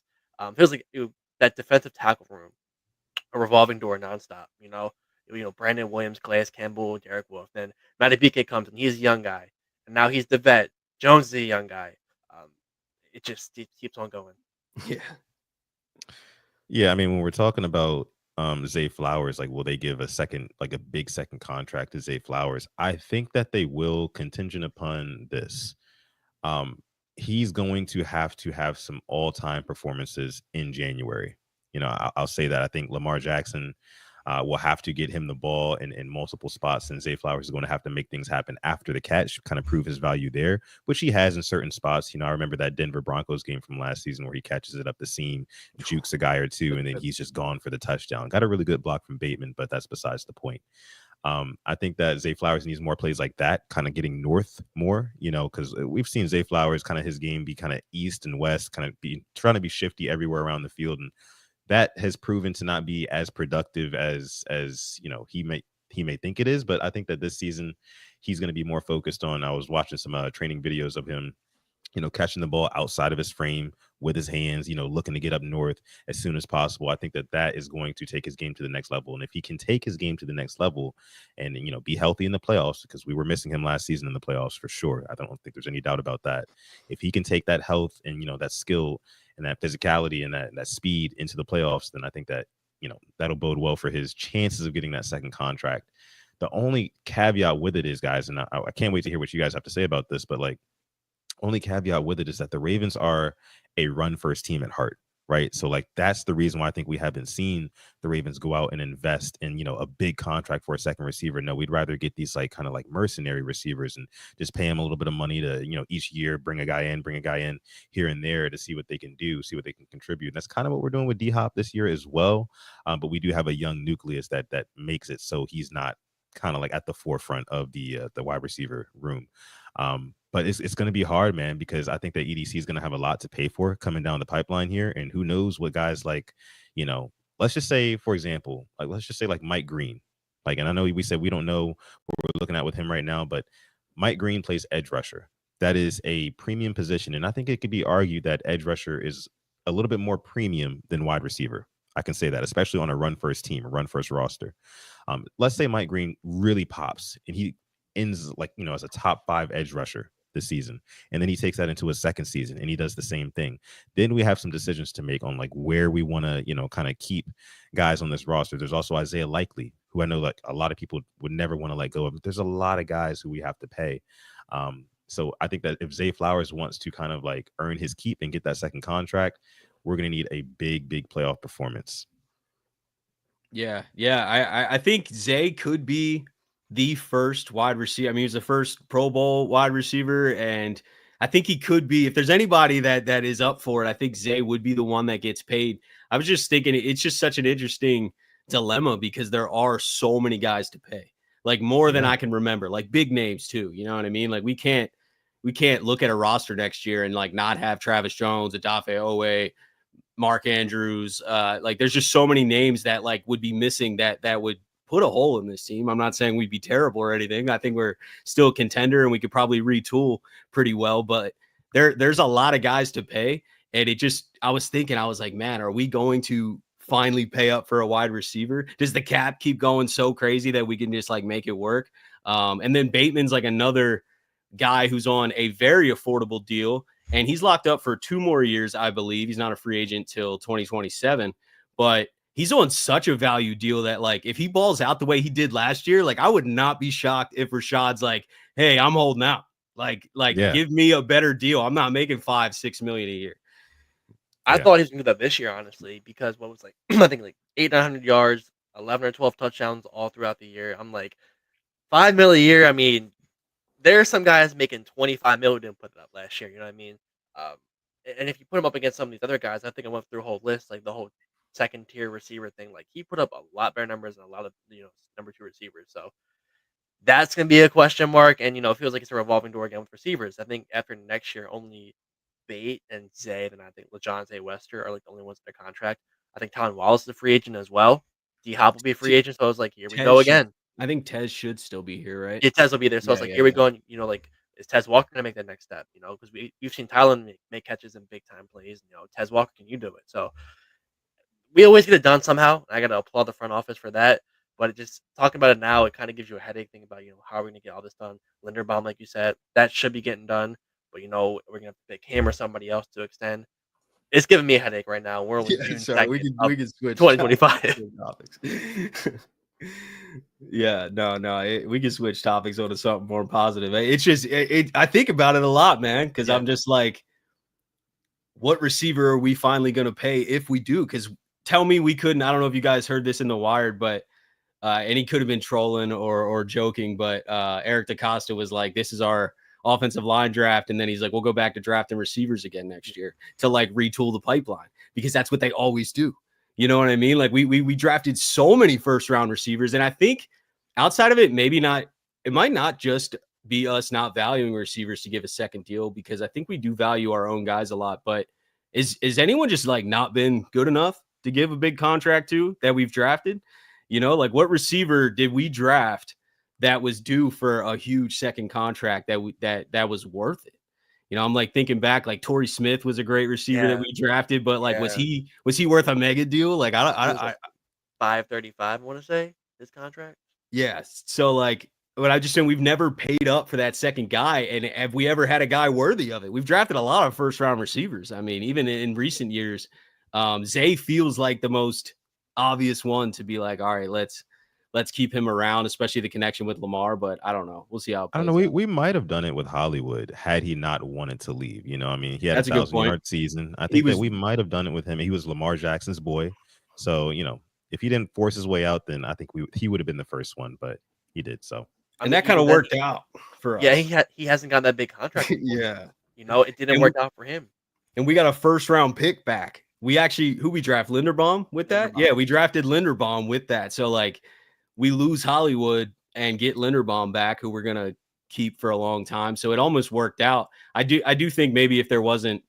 feels like that defensive tackle room, a revolving door nonstop. Brandon Williams, Calais Campbell, Derek Wolfe. Then Madubuike comes and he's a young guy, and now he's the vet. Jones is a young guy. It keeps on going. Yeah. I mean, when we're talking about Zay Flowers, like, will they give a big second contract to Zay Flowers? I think that they will, contingent upon this. He's going to have some all-time performances in January. I'll say that. I think Lamar Jackson will have to get him the ball in multiple spots, and Zay Flowers is going to have to make things happen after the catch, kind of prove his value there, which he has in certain spots. I remember that Denver Broncos game from last season where he catches it up the seam, jukes a guy or two, and then he's just gone for the touchdown. Got a really good block from Bateman, but that's besides the point. I think that Zay Flowers needs more plays like that, kind of getting north more, because we've seen Zay Flowers, kind of his game be kind of east and west, kind of be trying to be shifty everywhere around the field. And that has proven to not be as productive as he may think it is. But I think that this season he's going to be more focused on. I was watching some training videos of him, catching the ball outside of his frame with his hands, looking to get up north as soon as possible. I think that is going to take his game to the next level. And if he can take his game to the next level and, be healthy in the playoffs, because we were missing him last season in the playoffs for sure. I don't think there's any doubt about that. If he can take that health and, that skill and that physicality and that speed into the playoffs, then I think that, that'll bode well for his chances of getting that second contract. The only caveat with it is, guys, and I can't wait to hear what you guys have to say about this, but like, only caveat with it is that the Ravens are a run first team at heart, right? So like, that's the reason why I think we haven't seen the Ravens go out and invest in, a big contract for a second receiver. No, we'd rather get these like kind of like mercenary receivers and just pay them a little bit of money to, each year bring a guy in here and there to see what they can do, see what they can contribute. And that's kind of what we're doing with D-Hop this year as well. But we do have a young nucleus that makes it so he's not kind of like at the forefront of the wide receiver room. But it's going to be hard, man, because I think that EDC is going to have a lot to pay for coming down the pipeline here. And who knows what guys like, let's just say, for example, like Mike Green. Like, and I know we said we don't know what we're looking at with him right now, but Mike Green plays edge rusher. That is a premium position. And I think it could be argued that edge rusher is a little bit more premium than wide receiver. I can say that, especially on a run first team, a run first roster. Let's say Mike Green really pops and he ends like, as a top 5 edge rusher this season. And then he takes that into his second season and he does the same thing. Then we have some decisions to make on like where we want to, kind of keep guys on this roster. There's also Isaiah Likely, who I know like a lot of people would never want to let go of, but there's a lot of guys who we have to pay. So I think that if Zay Flowers wants to kind of like earn his keep and get that second contract, we're going to need a big playoff performance. Yeah. I think Zay could be the first wide receiver. I mean, he was the first Pro Bowl wide receiver, and I think he could be. If there's anybody that is up for it, I think Zay would be the one that gets paid. I was just thinking it's just such an interesting dilemma because there are so many guys to pay, like more than I can remember, like big names too. You know what I mean? Like we can't look at a roster next year and like not have Travis Jones, Odafe Owe, Mark Andrews. Like there's just so many names that like would be missing that would put a hole in this team. I'm not saying we'd be terrible or anything. I think we're still a contender and we could probably retool pretty well, but there's a lot of guys to pay. And I was thinking, I was like, man, are we going to finally pay up for a wide receiver? Does the cap keep going so crazy that we can just like make it work? And then Bateman's like another guy who's on a very affordable deal, and he's locked up for 2 more years, I believe. He's not a free agent till 2027, but he's on such a value deal that like if he balls out the way he did last year, like I would not be shocked if Rashad's like, hey, I'm holding out. Like give me a better deal. I'm not making $5-6 million a year. I thought he was gonna do that this year, honestly, because what was like I think like 800 yards, 11 or 12 touchdowns all throughout the year. I'm like $5 million a year. I mean, there are some guys making $25 million didn't put it up last year. You know what I mean? And if you put him up against some of these other guys, I think I went through a whole list, like the whole second tier receiver thing. Like he put up a lot better numbers than a lot of number 2 receivers. So that's gonna be a question mark. And it feels like it's a revolving door again with receivers. I think after next year, only Bate and Zay, and I think LeJohn Wester are like the only ones in their contract. I think Tylan Wallace is a free agent as well. D Hop will be a free agent. So I was like, here we go again. I think Tez should still be here, right? Yeah, Tez will be there. So I was like, here we go. And, like, is Tez Walker going to make that next step? Because we've seen Tylan make catches in big time plays. Tez Walker, can you do it? So we always get it done somehow. I got to applaud the front office for that. But just talking about it now, it kind of gives you a headache thinking about, how are we going to get all this done? Linderbaum, like you said, that should be getting done. But, we're going to have to pick him or somebody else to extend. It's giving me a headache right now. We're only June 2nd we can switch 2025. topics. Yeah, no, we can switch topics on to something more positive. It's just, I think about it a lot, man, because I'm just like, what receiver are we finally going to pay if we do? Because tell me we couldn't. I don't know if you guys heard this in the Wired, but and he could have been trolling or joking, but Eric DaCosta was like, this is our offensive line draft, and then he's like, we'll go back to drafting receivers again next year to like retool the pipeline, because that's what they always do. You know what I mean? Like we drafted so many first round receivers, and I think outside of it, it might not just be us not valuing receivers to give a second deal, because I think we do value our own guys a lot. But is anyone just like not been good enough to give a big contract to that we've drafted? Like what receiver did we draft that was due for a huge second contract that was worth it? I'm like thinking back, like Torrey Smith was a great receiver that we drafted, but like, was he worth a mega deal? Like I 535, I want to say his contract. Yes. So like, but I just saying we've never paid up for that second guy. And have we ever had a guy worthy of it? We've drafted a lot of first round receivers. I mean, even in recent years, Zay feels like the most obvious one to be like, all right, let's keep him around, especially the connection with Lamar. But I don't know. We'll see how it plays. I don't know. We might have done it with Hollywood had he not wanted to leave. I mean, he had a 1,000-yard season. I think that we might have done it with him. He was Lamar Jackson's boy. So, if he didn't force his way out, then I think he would have been the first one, but he did. So, and that kind of worked out for us. Yeah, he hasn't got that big contract. Yeah. It didn't work out for him. And we got a first round pick back. We actually, who we draft? Linderbaum with that? Yeah, we drafted Linderbaum with that. So like, we lose Hollywood and get Linderbaum back, who we're going to keep for a long time. So it almost worked out. I do think maybe if there wasn't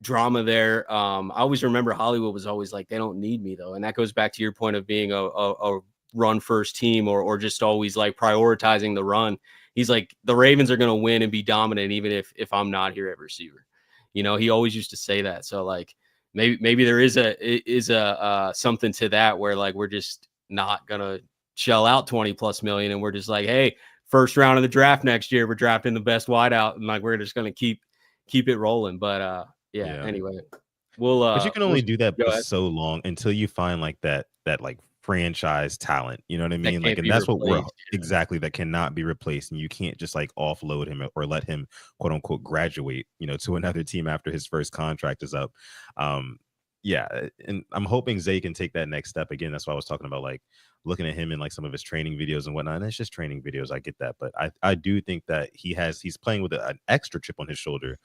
drama there, I always remember Hollywood was always like, they don't need me though. And that goes back to your point of being a run first team or just always like prioritizing the run. He's like, the Ravens are going to win and be dominant even if I'm not here at receiver. He always used to say that. So like maybe there is a something to that where like we're just not going to shell out 20+ million, and we're just like, hey, first round of the draft next year, we're drafting the best wideout, and like we're just going to keep it rolling. But anyway, but you can only do that for so long until you find like that like franchise talent. You know what I mean? Like, and that's what we're exactly, that cannot be replaced, and you can't just like offload him or let him quote unquote graduate, to another team after his first contract is up. Yeah, and I'm hoping Zay can take that next step again. That's why I was talking about like looking at him in like some of his training videos and whatnot. And it's just training videos. I get that, but I do think that he's playing with an extra chip on his shoulder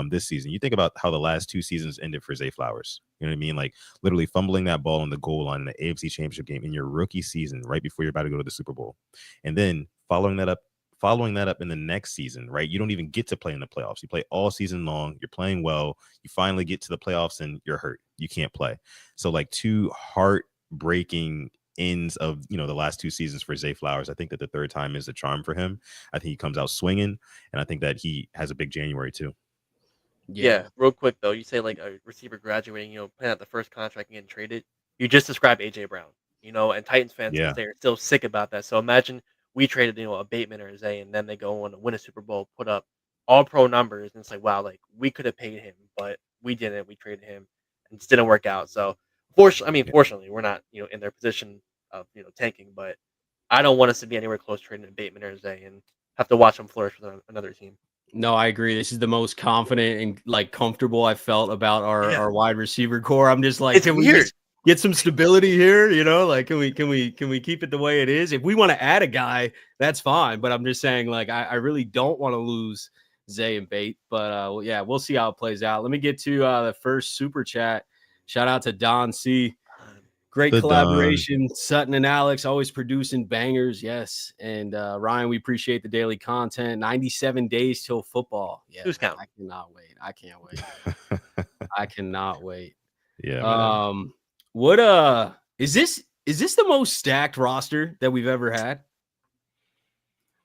this season. You think about how the last 2 seasons ended for Zay Flowers. You know what I mean? Like literally fumbling that ball on the goal line in the AFC Championship game in your rookie season, right before you're about to go to the Super Bowl, and then following that up following that up in the next season, right? You don't even get to play in the playoffs. You play all season long. You're playing well. You finally get to the playoffs and you're hurt. You can't play. So like two heartbreaking ends of, you know, the last 2 seasons for Zay Flowers. I think that the third time is the charm for him. I think he comes out swinging, and I think that he has a big January too. Yeah, real quick though, you say like a receiver graduating, playing out the first contract and getting traded. You just described AJ Brown, and Titans fans Yeah. they're still sick about that. So imagine we traded, a Bateman or a Zay, and then they go on to win a Super Bowl, put up all pro numbers, and it's like, wow, like we could have paid him, but we didn't. We traded him, and it just didn't work out. So fortunately, we're not, in their position of tanking, but I don't want us to be anywhere close to trading a Bateman or a Zay and have to watch them flourish with another team. No, I agree. This is the most confident and like comfortable I felt about Yeah. our wide receiver core. I'm just like, It's can we weird. just get some stability here? Like, can we keep it the way it is? If we want to add a guy, that's fine. But I'm just saying, like, I really don't want to lose Zay and Bate. But yeah, we'll see how it plays out. Let me get to the first super chat. Shout out to Don C. Great The collaboration. Sutton and Alex always producing bangers. Yes. And Ryan, we appreciate the daily content. 97 days till football. Yeah. Who's counting? I cannot wait. I can't wait. I cannot wait. Yeah. Man. What is this the most stacked roster that we've ever had?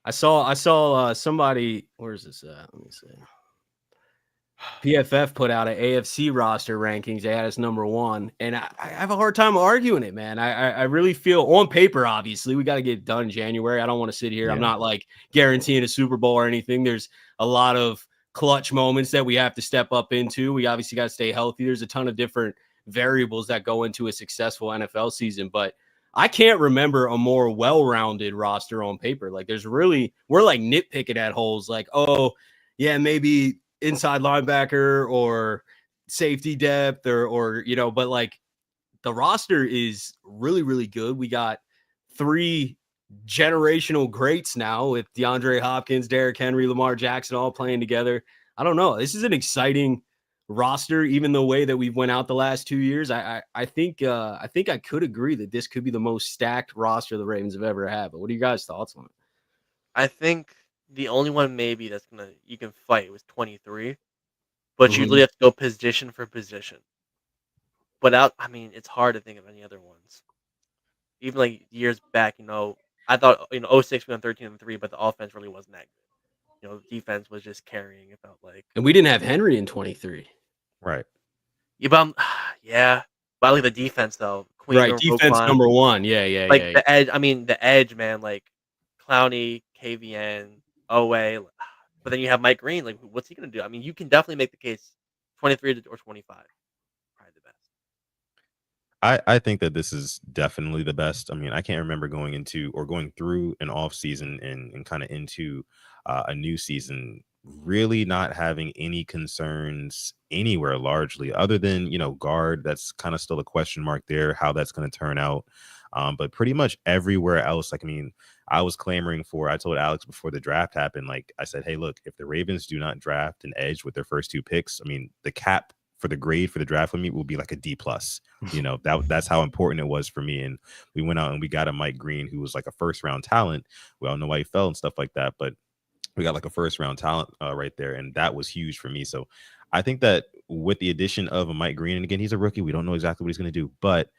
I saw somebody, where's this at? Let me see. PFF put out an AFC roster rankings. They had us number 1, and I have a hard time arguing it, man. I really feel on paper, obviously, we got to get it done in January. I don't want to sit here. Yeah. I'm not like guaranteeing a Super Bowl or anything. There's a lot of clutch moments that we have to step up into. We obviously got to stay healthy. There's a ton of different variables that go into a successful NFL season, but I can't remember a more well-rounded roster on paper. Like we're like nitpicking at holes. Like, oh yeah, maybe inside linebacker or safety depth or but like the roster is really, really good. We got 3 generational greats now with DeAndre Hopkins, Derrick Henry, Lamar Jackson all playing together. I don't know. This is an exciting roster, even the way that we've went out the last 2 years. I think I could agree that this could be the most stacked roster the Ravens have ever had. But what are you guys' thoughts on it? I think the only one maybe that's you can fight was 23, but you really have to go position for position. But it's hard to think of any other ones. Even like years back, I thought 06 we went 13-3, but the offense really wasn't that good. Defense was just carrying. It felt like, and we didn't have Henry in 23. Right. yeah, but I like the defense though. Queen Right, defense Roquan, number 1. Yeah. like the edge. The edge, man. Like Clowney, KVN, Owe. But then you have Mike Green. Like, what's he gonna do? You can definitely make the case 23 or 25, probably the best. I think that this is definitely the best. I can't remember going through an off season and kind of into a new season, really not having any concerns anywhere largely other than, guard. That's kind of still a question mark there, how that's going to turn out. But pretty much everywhere else, I was clamoring for, I told Alex before the draft happened, like I said, hey, look, if the Ravens do not draft an edge with their first 2 picks, the cap for the grade for the draft with me will be like a D+. That's how important it was for me. And we went out and we got a Mike Green who was like a first round talent. We all know why he fell and stuff like that, but we got like a first round talent right there. And that was huge for me. So I think that with the addition of a Mike Green, and again, he's a rookie, we don't know exactly what he's going to do, but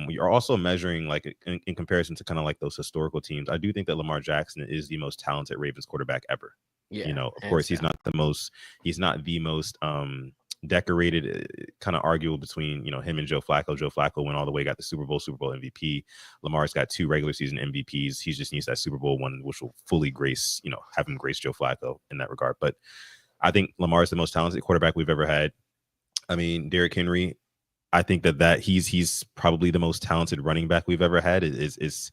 we are also measuring like in comparison to kind of like those historical teams. I do think that Lamar Jackson is the most talented Ravens quarterback ever. Yeah. Of course, he's not the most decorated, kind of arguable between him and Joe Flacco. Joe Flacco went all the way, got the Super Bowl MVP. Lamar's got 2 regular season MVPs. He just needs that Super Bowl one, which will fully grace, have him grace Joe Flacco in that regard. But I think Lamar is the most talented quarterback we've ever had. Derrick Henry, I think that he's probably the most talented running back we've ever had. Is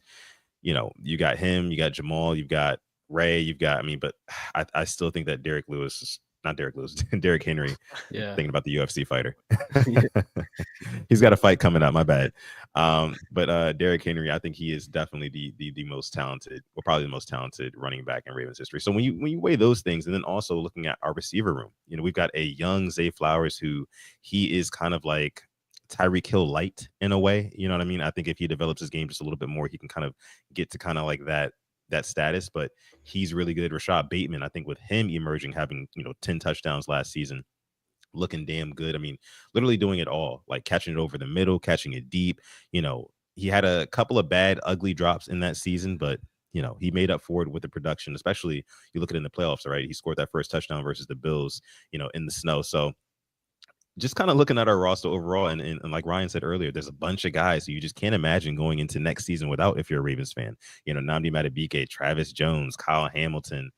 you got him, you got Jamal, you've got Ray, you've got but I still think that Derrick Henry. Yeah. Thinking about the UFC fighter. He's got a fight coming up, my bad. But Derrick Henry, I think he is definitely the most talented, or probably the most talented running back in Ravens history. So when you weigh those things, and then also looking at our receiver room, we've got a young Zay Flowers who he is kind of like Tyreek Hill light in a way. You know what I mean? I think if he develops his game just a little bit more, he can kind of get to kind of like that that status, but he's really good. Rashad Bateman, I think with him emerging, having 10 touchdowns last season, looking damn good. I mean, literally doing it all, like catching it over the middle, catching it deep. He had a couple of bad, ugly drops in that season, but he made up for it with the production, especially you look at it in the playoffs, right? He scored that first touchdown versus the Bills, in the snow. So just kind of looking at our roster overall, and like Ryan said earlier, there's a bunch of guys who you just can't imagine going into next season without if you're a Ravens fan. Nnamdi Madubuike, Travis Jones, Kyle Hamilton,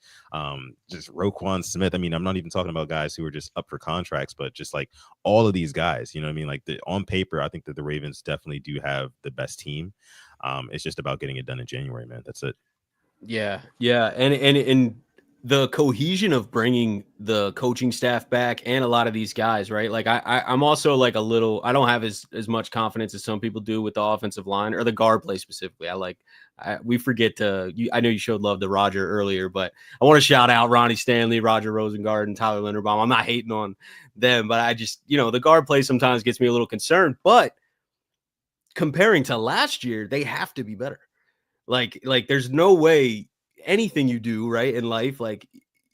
just Roquan Smith. I mean, I'm not even talking about guys who are just up for contracts, but just like all of these guys, you know what I mean? Like on paper, I think that the Ravens definitely do have the best team. It's just about getting it done in January, man. That's it. Yeah. And the cohesion of bringing the coaching staff back and a lot of these guys, right? Like I'm also like I don't have as much confidence as some people do with the offensive line or the guard play specifically. We forget I know you showed love to Roger earlier, but I want to shout out Ronnie Stanley, Roger Rosengard, and Tyler Linderbaum. I'm not hating on them, but I just, the guard play sometimes gets me a little concerned, but comparing to last year, they have to be better. Like there's no way anything you do right in life, like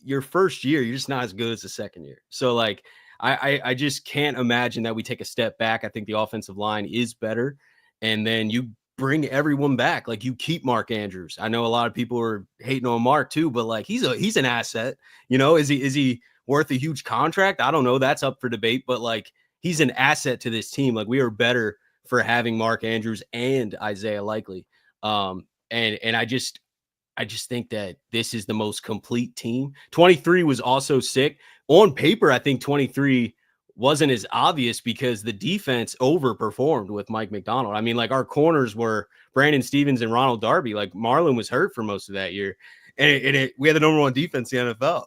your first year, you're just not as good as the second year. So like, I just can't imagine that we take a step back. I think the offensive line is better. And then you bring everyone back. Like you keep Mark Andrews. I know a lot of people are hating on Mark too, but like, he's an asset, is he worth a huge contract? I don't know. That's up for debate, but like, he's an asset to this team. Like we are better for having Mark Andrews and Isaiah Likely. And I just think that this is the most complete team. 23 was also sick. On paper, I think 23 wasn't as obvious because the defense overperformed with Mike McDonald. I mean, like our corners were Brandon Stevens and Ronald Darby. Like Marlon was hurt for most of that year. And we had the number one defense in the NFL.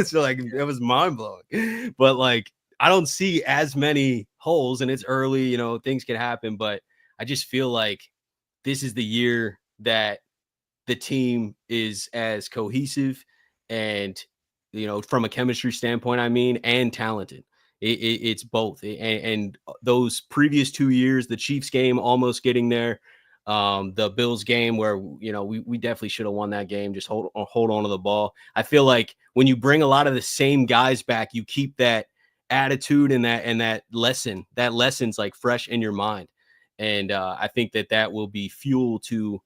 So like it was mind blowing. But like I don't see as many holes, and it's early, things can happen. But I just feel like this is the year that the team is as cohesive and, from a chemistry standpoint, and talented. It's both. And those previous 2 years, the Chiefs game almost getting there, the Bills game where, we definitely should have won that game. Just hold on to the ball. I feel like when you bring a lot of the same guys back, you keep that attitude and that lesson's like fresh in your mind. And I think that will be fuel to,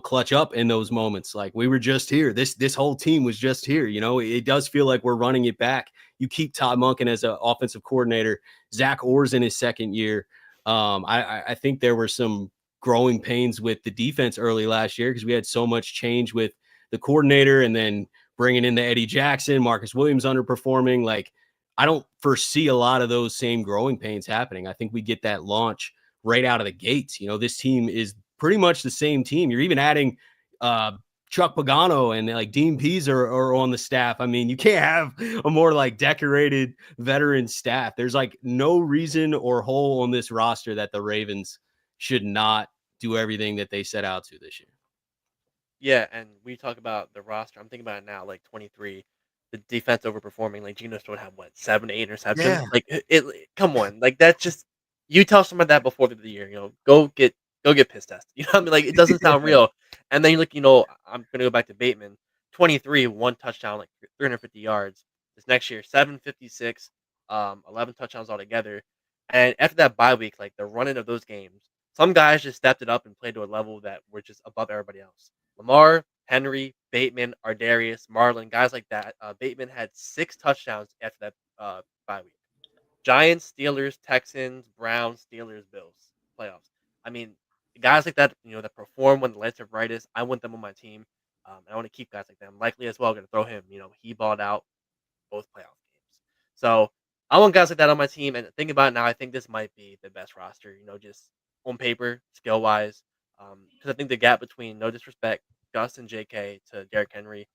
clutch up in those moments. Like we were just here. This whole team was just here. It does feel like we're running it back. You keep Todd Monken as an offensive coordinator. Zach Orr's in his second year. I think there were some growing pains with the defense early last year because we had so much change with the coordinator and then bringing in the Eddie Jackson, Marcus Williams underperforming. Like I don't foresee a lot of those same growing pains happening. I think we get that launch right out of the gates. This team is pretty much the same team. You're even adding Chuck Pagano and like Dean Pease are on the staff. I mean, you can't have a more like decorated veteran staff. There's like no reason or hole on this roster that the Ravens should not do everything that they set out to this year. Yeah, and we talk about the roster. I'm thinking about it now, like 23, the defense overperforming. Like Geno Stone had 7 to 8 interceptions. Yeah. Like come on, like that's just you tell someone that before the year, go get piss tested. You know what I mean? Like it doesn't sound real. And then you look, I'm gonna go back to Bateman. 23, 1 touchdown, like 350 yards. This next year, 756, 11 touchdowns altogether. And after that bye week, like the running of those games, some guys just stepped it up and played to a level that were just above everybody else. Lamar, Henry, Bateman, Ardarius, Marlon, guys like that. Bateman had 6 touchdowns after that bye week. Giants, Steelers, Texans, Browns, Steelers, Bills, playoffs. I mean, guys like that, that perform when the lights are brightest, I want them on my team. I want to keep guys like that. I'm likely as well going to throw him. He balled out both playoff games. So I want guys like that on my team. And thinking about it now, I think this might be the best roster, just on paper, skill-wise. Because I think the gap between, no disrespect, Gus and JK to Derrick Henry,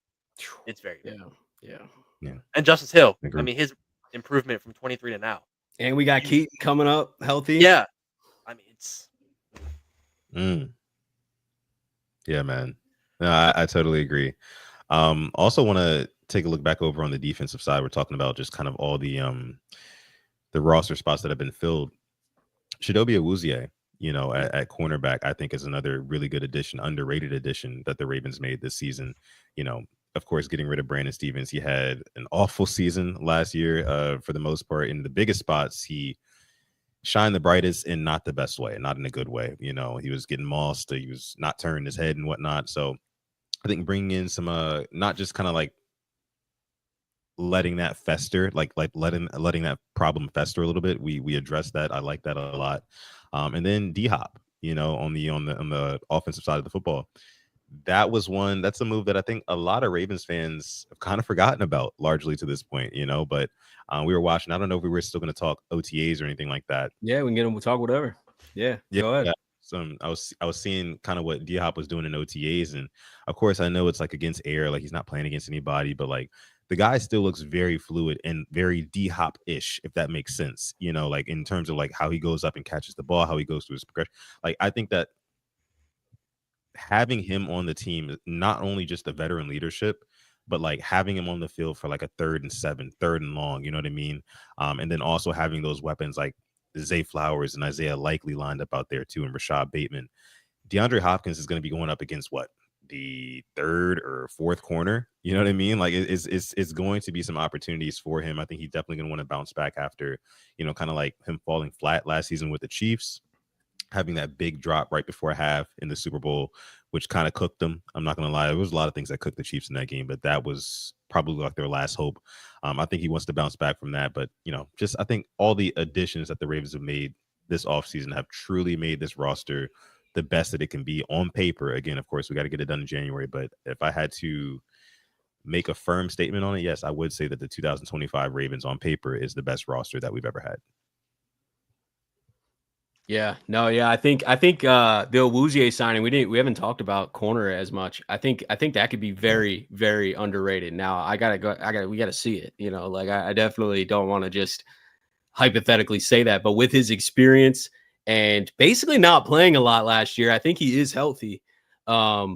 it's very big. Yeah. And Justice Hill, Agreed. I mean, his improvement from 23 to now. And we got Keaton coming up healthy. Yeah. I mean, it's... Yeah, man. No, I totally agree. Also want to take a look back over on the defensive side. We're talking about just kind of all the roster spots that have been filled. Chidobe Awuzie, at cornerback, I think is another really good addition, underrated addition that the Ravens made this season. Of course, getting rid of Brandon Stevens, he had an awful season last year for the most part. In the biggest spots, he shined the brightest in not the best way, not in a good way. He was getting mossed, he was not turning his head and whatnot. So I think bringing in some, not just kind of like letting that fester, like letting that problem fester a little bit. We addressed that. I like that a lot. And then D Hop, on the offensive side of the football. That's a move that I think a lot of Ravens fans have kind of forgotten about largely to this point, but we were watching. I don't know if we were still going to talk OTAs or anything like that. Yeah, we can get them. We'll talk whatever. Yeah, go ahead. Yeah. So I was seeing kind of what D Hop was doing in OTAs, and of course I know it's like against air, like he's not playing against anybody, but like the guy still looks very fluid and very D Hop ish, if that makes sense. Like in terms of like how he goes up and catches the ball, how he goes through his progression. Like I think that having him on the team, not only just the veteran leadership, but like having him on the field for like a 3rd and 7, 3rd and long, you know what I mean? And then also having those weapons like Zay Flowers and Isaiah Likely lined up out there too, and Rashad Bateman. DeAndre Hopkins is going to be going up against what? The 3rd or 4th corner, you know what I mean? Like it's going to be some opportunities for him. I think he's definitely going to want to bounce back after, kind of like him falling flat last season with the Chiefs, having that big drop right before half in the Super Bowl, which kind of cooked them. I'm not going to lie. There was a lot of things that cooked the Chiefs in that game, but that was probably like their last hope. I think he wants to bounce back from that. But, I think all the additions that the Ravens have made this offseason have truly made this roster the best that it can be on paper. Again, of course, we got to get it done in January. But if I had to make a firm statement on it, yes, I would say that the 2025 Ravens on paper is the best roster that we've ever had. Yeah, no, yeah, I think the Awuzie signing, we haven't talked about corner as much. I think that could be very, very underrated. Now we gotta see it. Like I definitely don't want to just hypothetically say that, but with his experience and basically not playing a lot last year, I think he is healthy. I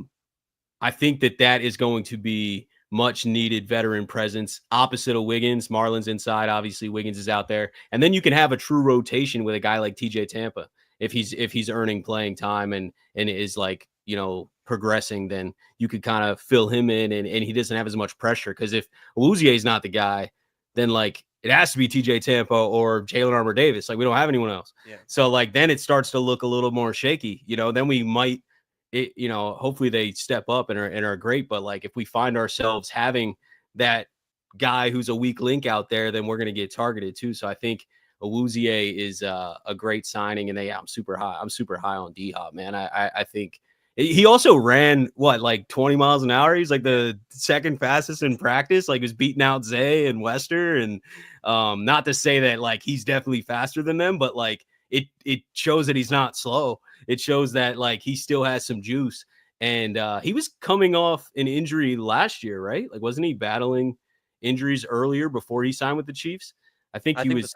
think that is going to be much needed veteran presence opposite of Wiggins. Marlon's inside. Obviously Wiggins is out there. And then you can have a true rotation with a guy like TJ Tampa. If he's earning playing time and is like, progressing, then you could kind of fill him in and he doesn't have as much pressure. Cause if Awuzie is not the guy, then like it has to be TJ Tampa or Jalen Armour Davis. Like we don't have anyone else. Yeah. So like, then it starts to look a little more shaky, then we might, hopefully they step up and are great. But like, if we find ourselves having that guy who's a weak link out there, then we're going to get targeted too. So I think Awuzie is a great signing, and I'm super high. I'm super high on D Hop, man. I think he also ran like 20 miles an hour. He's like the 2nd fastest in practice. Like he was beating out Zay and Wester, and not to say that like he's definitely faster than them, but like it shows that he's not slow. It shows that like he still has some juice, and he was coming off an injury last year, right? Like wasn't he battling injuries earlier before he signed with the Chiefs? I think he was.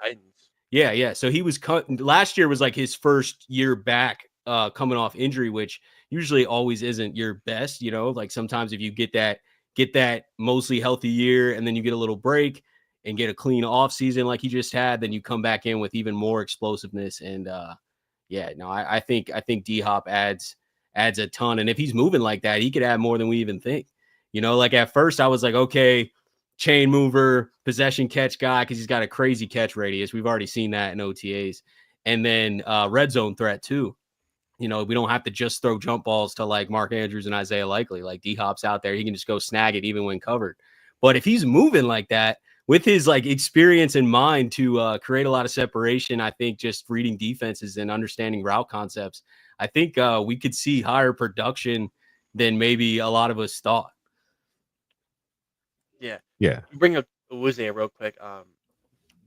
Yeah. So he was cut last year. Was like his first year back, coming off injury, which usually always isn't your best. Like sometimes if you get that mostly healthy year and then you get a little break and get a clean off season like he just had, then you come back in with even more explosiveness. And I think D Hop adds a ton. And if he's moving like that, he could add more than we even think. Like at first I was like, okay, chain mover, possession catch guy, because he's got a crazy catch radius. We've already seen that in OTAs. And then red zone threat too. We don't have to just throw jump balls to like Mark Andrews and Isaiah Likely. Like D Hop's out there, he can just go snag it even when covered. But if he's moving like that with his like experience in mind to create a lot of separation, I think just reading defenses and understanding route concepts, I think we could see higher production than maybe a lot of us thought. Yeah. Yeah. You bring up Awuzie real quick.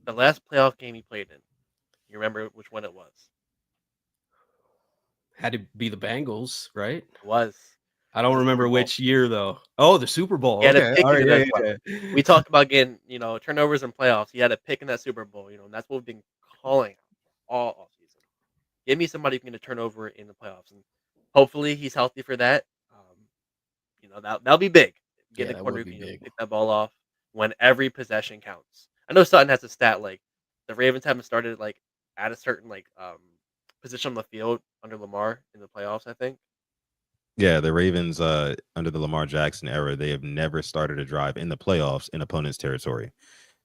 The last playoff game he played in, you remember which one it was? Had to be the Bengals, right? It was. I don't remember which year though. Oh, the Super Bowl. Yeah, okay. All right, yeah. We talked about getting, turnovers in playoffs. He had a pick in that Super Bowl, and that's what we've been calling all offseason. Give me somebody who can get a turnover in the playoffs, and hopefully he's healthy for that. That'll be big. Get a corner who can pick that ball off when every possession counts. I know Sutton has a stat like the Ravens haven't started like at a certain like position on the field under Lamar in the playoffs, I think. Yeah, the Ravens, under the Lamar Jackson era, they have never started a drive in the playoffs in opponent's territory.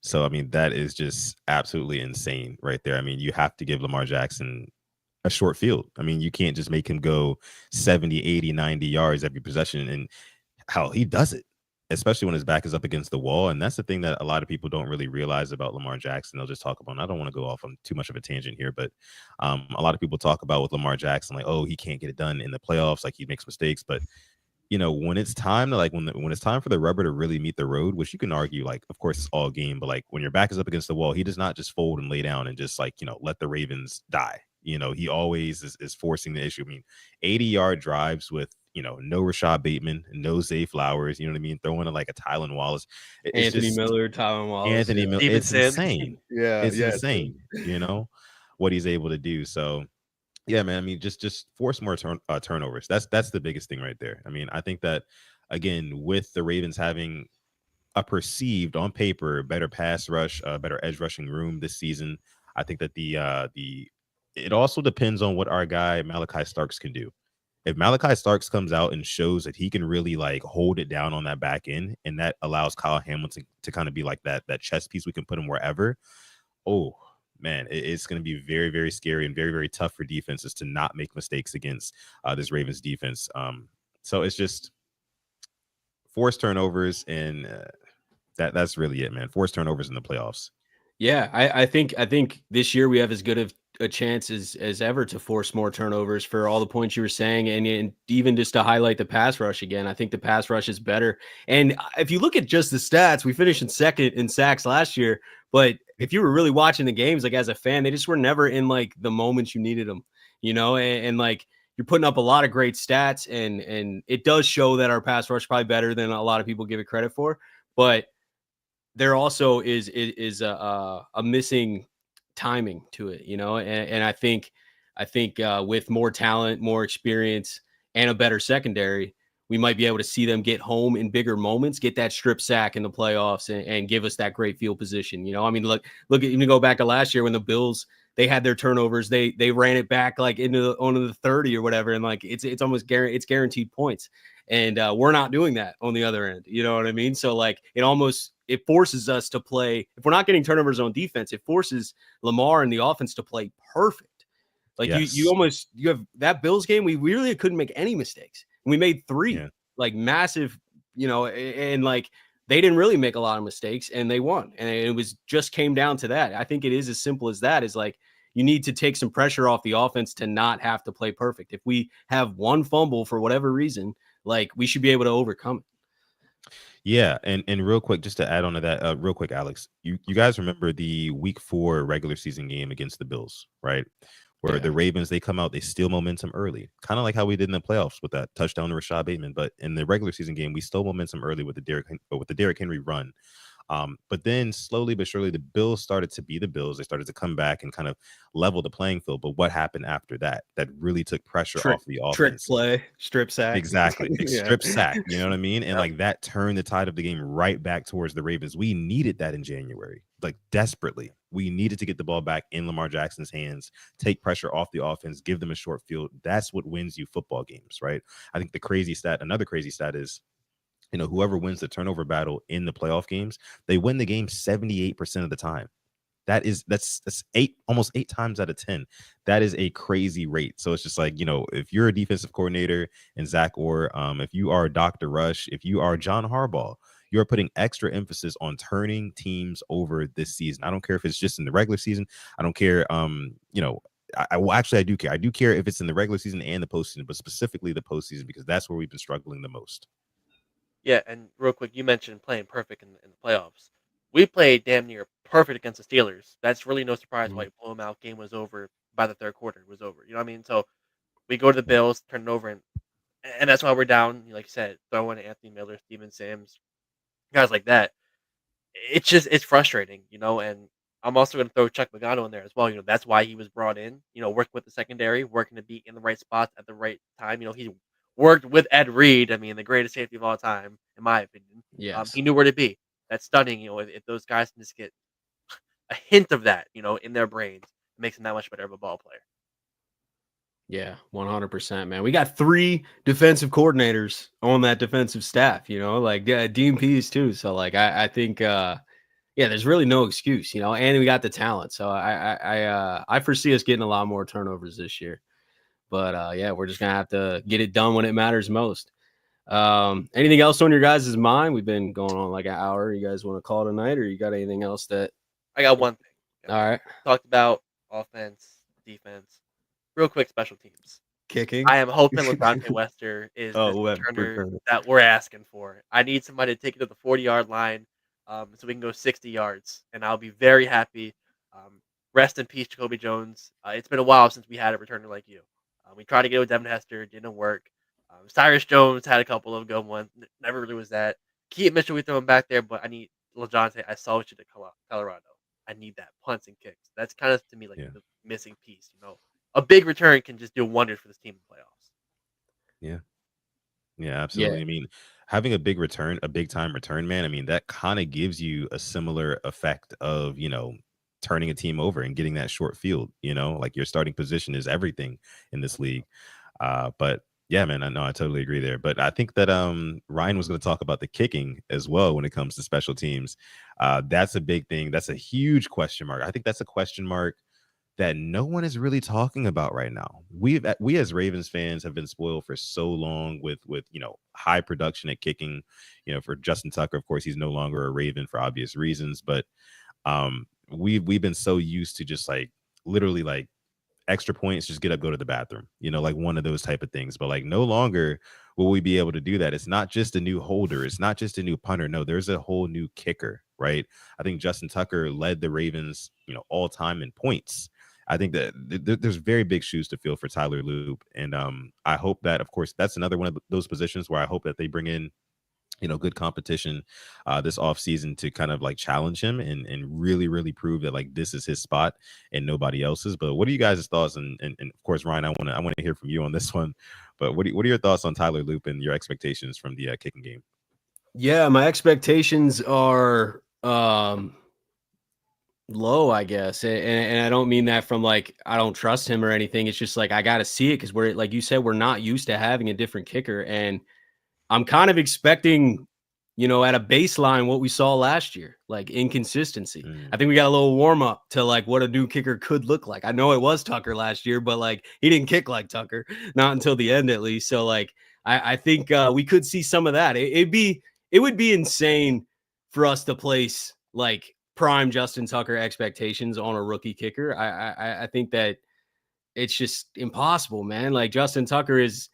So, I mean, that is just absolutely insane right there. I mean, you have to give Lamar Jackson a short field. I mean, you can't just make him go 70, 80, 90 yards every possession. And how he does it, especially when his back is up against the wall. And that's the thing that a lot of people don't really realize about Lamar Jackson. They'll just talk about, and I don't want to go off on too much of a tangent here, but a lot of people talk about with Lamar Jackson, like, oh, he can't get it done in the playoffs, like he makes mistakes. But when it's time to when it's time for the rubber to really meet the road, which you can argue, like, of course, it's all game, but like when your back is up against the wall, he does not just fold and lay down and just let the Ravens die. He always is forcing the issue. I mean, 80-yard drives with no Rashad Bateman, no Zay Flowers, you know what I mean? Throwing like a Tylan Wallace. Anthony Miller, Tylan Wallace. Anthony Miller. It's insane. It's yeah, insane, what he's able to do. So yeah, man. I mean, just force more turnovers. That's the biggest thing right there. I mean, I think that again, with the Ravens having a perceived on paper better pass rush, better edge rushing room this season, I think that it also depends on what our guy Malachi Starks can do. If Malachi Starks comes out and shows that he can really like hold it down on that back end, and that allows Kyle Hamilton to kind of be like that chess piece, we can put him wherever. Oh man, it's going to be very, very scary and very, very tough for defenses to not make mistakes against this Ravens defense. So it's just forced turnovers, and that's really it, man. Forced turnovers in the playoffs. Yeah, I think this year we have as good of a chance as ever to force more turnovers for all the points you were saying, and even just to highlight the pass rush again. I think the pass rush is better. And if you look at just the stats, we finished in second in sacks last year, but if you were really watching the games, like as a fan, they just were never in like the moments you needed them, and like you're putting up a lot of great stats, and it does show that our pass rush is probably better than a lot of people give it credit for, but there also is a missing timing to it, and I think with more talent, more experience, and a better secondary, we might be able to see them get home in bigger moments, get that strip sack in the playoffs, and give us that great field position. I mean, look at, even go back to last year when the Bills, they had their turnovers, they ran it back like onto the 30 or whatever, and like it's almost guaranteed points, and we're not doing that on the other end. You know what I mean? So like it forces us to play. If we're not getting turnovers on defense, it forces Lamar and the offense to play perfect. Like yes. you have that Bills game, we really couldn't make any mistakes. We made 3 like massive, and like they didn't really make a lot of mistakes and they won. And it was just came down to that. I think it is as simple as that, is like you need to take some pressure off the offense to not have to play perfect. If we have one fumble for whatever reason, like we should be able to overcome it. Yeah, and real quick, just to add on to that, real quick, Alex, you guys remember the Week 4 regular season game against the Bills, right? Where the Ravens, they come out, they steal momentum early, kind of like how we did in the playoffs with that touchdown to Rashad Bateman. But in the regular season game, we stole momentum early with the Derrick Henry run. But then slowly but surely, the Bills started to be the Bills. They started to come back and kind of level the playing field. But what happened after that? That really took pressure off the offense. Trick play, strip sack. Exactly. Strip sack. You know what I mean? And like that turned the tide of the game right back towards the Ravens. We needed that in January, like desperately. We needed to get the ball back in Lamar Jackson's hands, take pressure off the offense, give them a short field. That's what wins you football games, right? I think another crazy stat is, whoever wins the turnover battle in the playoff games, they win the game 78% of the time. That's almost 8 times out of 10. That is a crazy rate. So it's just like, if you're a defensive coordinator and Zach Orr, if you are Dr. Rush, if you are John Harbaugh, you're putting extra emphasis on turning teams over this season. I don't care if it's just in the regular season. I don't care. I do care. I do care if it's in the regular season and the postseason, but specifically the postseason, because that's where we've been struggling the most. Yeah, and real quick, you mentioned playing perfect in the playoffs. We played damn near perfect against the Steelers. That's really no surprise why you blew them out. Game was over by the third quarter. It was over. You know what I mean? So we go to the Bills, turn it over, and that's why we're down. Like you said, throwing Anthony Miller, Steven Sims, guys like that. It's frustrating, and I'm also going to throw Chuck Pagano in there as well. That's why he was brought in, working with the secondary, working to be in the right spots at the right time. He worked with Ed Reed. I mean, the greatest safety of all time, in my opinion. Yes. He knew where to be. That's stunning. If those guys can just get a hint of that, in their brains, it makes them that much better of a ball player. Yeah, 100%, man. We got 3 defensive coordinators on that defensive staff, like DMPs too. So like I think yeah, there's really no excuse, and we got the talent. So I foresee us getting a lot more turnovers this year. But yeah, we're just gonna have to get it done when it matters most. Anything else on your guys' mind? We've been going on like an hour. You guys want to call tonight, or you got anything else that? I got one thing. All right, Talked about offense, defense. Real quick, special teams. kicking. I am hoping LaDante Wester is Oh, this returner returner. that we're asking for. I need somebody to take it to the 40-yard line, so we can go 60 yards, and I'll be very happy. Rest in peace, Jacoby Jones. It's been a while since we had a returner like you. We tried to get with Devin Hester, didn't work. Cyrus Jones had a couple of good ones, never really was that. Keaton Mitchell, we throw him back there, but I need LaJonte. I saw what you did at Colorado. I need that punts and kicks. That's kind of to me like Yeah. the missing piece. A big return can just do wonders for this team in the playoffs. Yeah, absolutely. I mean, having a big return, a big time return, man, I mean, that kind of gives you a similar effect of, turning a team over and getting that short field, like your starting position is everything in this league. But yeah, man, I know I totally agree there. But I think that Ryan was going to talk about the kicking as well when it comes to special teams. That's a big thing. That's a huge question mark. I think that's a question mark that no one is really talking about right now. We as Ravens fans have been spoiled for so long with high production at kicking. For Justin Tucker, of course, he's no longer a Raven for obvious reasons, but we've been so used to just like literally like extra points, just get up, go to the bathroom, like one of those type of things. But like no longer will we be able to do that. It's not just a new holder, it's not just a new punter. No, there's a whole new kicker, right? I think Justin Tucker led the Ravens, all time in points. I think that there's very big shoes to fill for Tyler Loop. And I hope that, of course, that's another one of those positions where I hope that they bring in, good competition this offseason to kind of like challenge him and really, really prove that like this is his spot and nobody else's. But what are you guys' thoughts? And of course, Ryan, I want to hear from you on this one. But what are your thoughts on Tyler Loop and your expectations from the kicking game? Yeah, my expectations are low, I guess. And I don't mean that from like I don't trust him or anything. It's just like I got to see it because we're like you said, we're not used to having a different kicker. And I'm kind of expecting, at a baseline what we saw last year, like inconsistency. I think we got a little warm up to like what a new kicker could look like. I know it was Tucker last year, but like he didn't kick like Tucker, not until the end at least. So like I think we could see some of that. It would be insane for us to place like prime Justin Tucker expectations on a rookie kicker. I think that it's just impossible, man. Like Justin Tucker is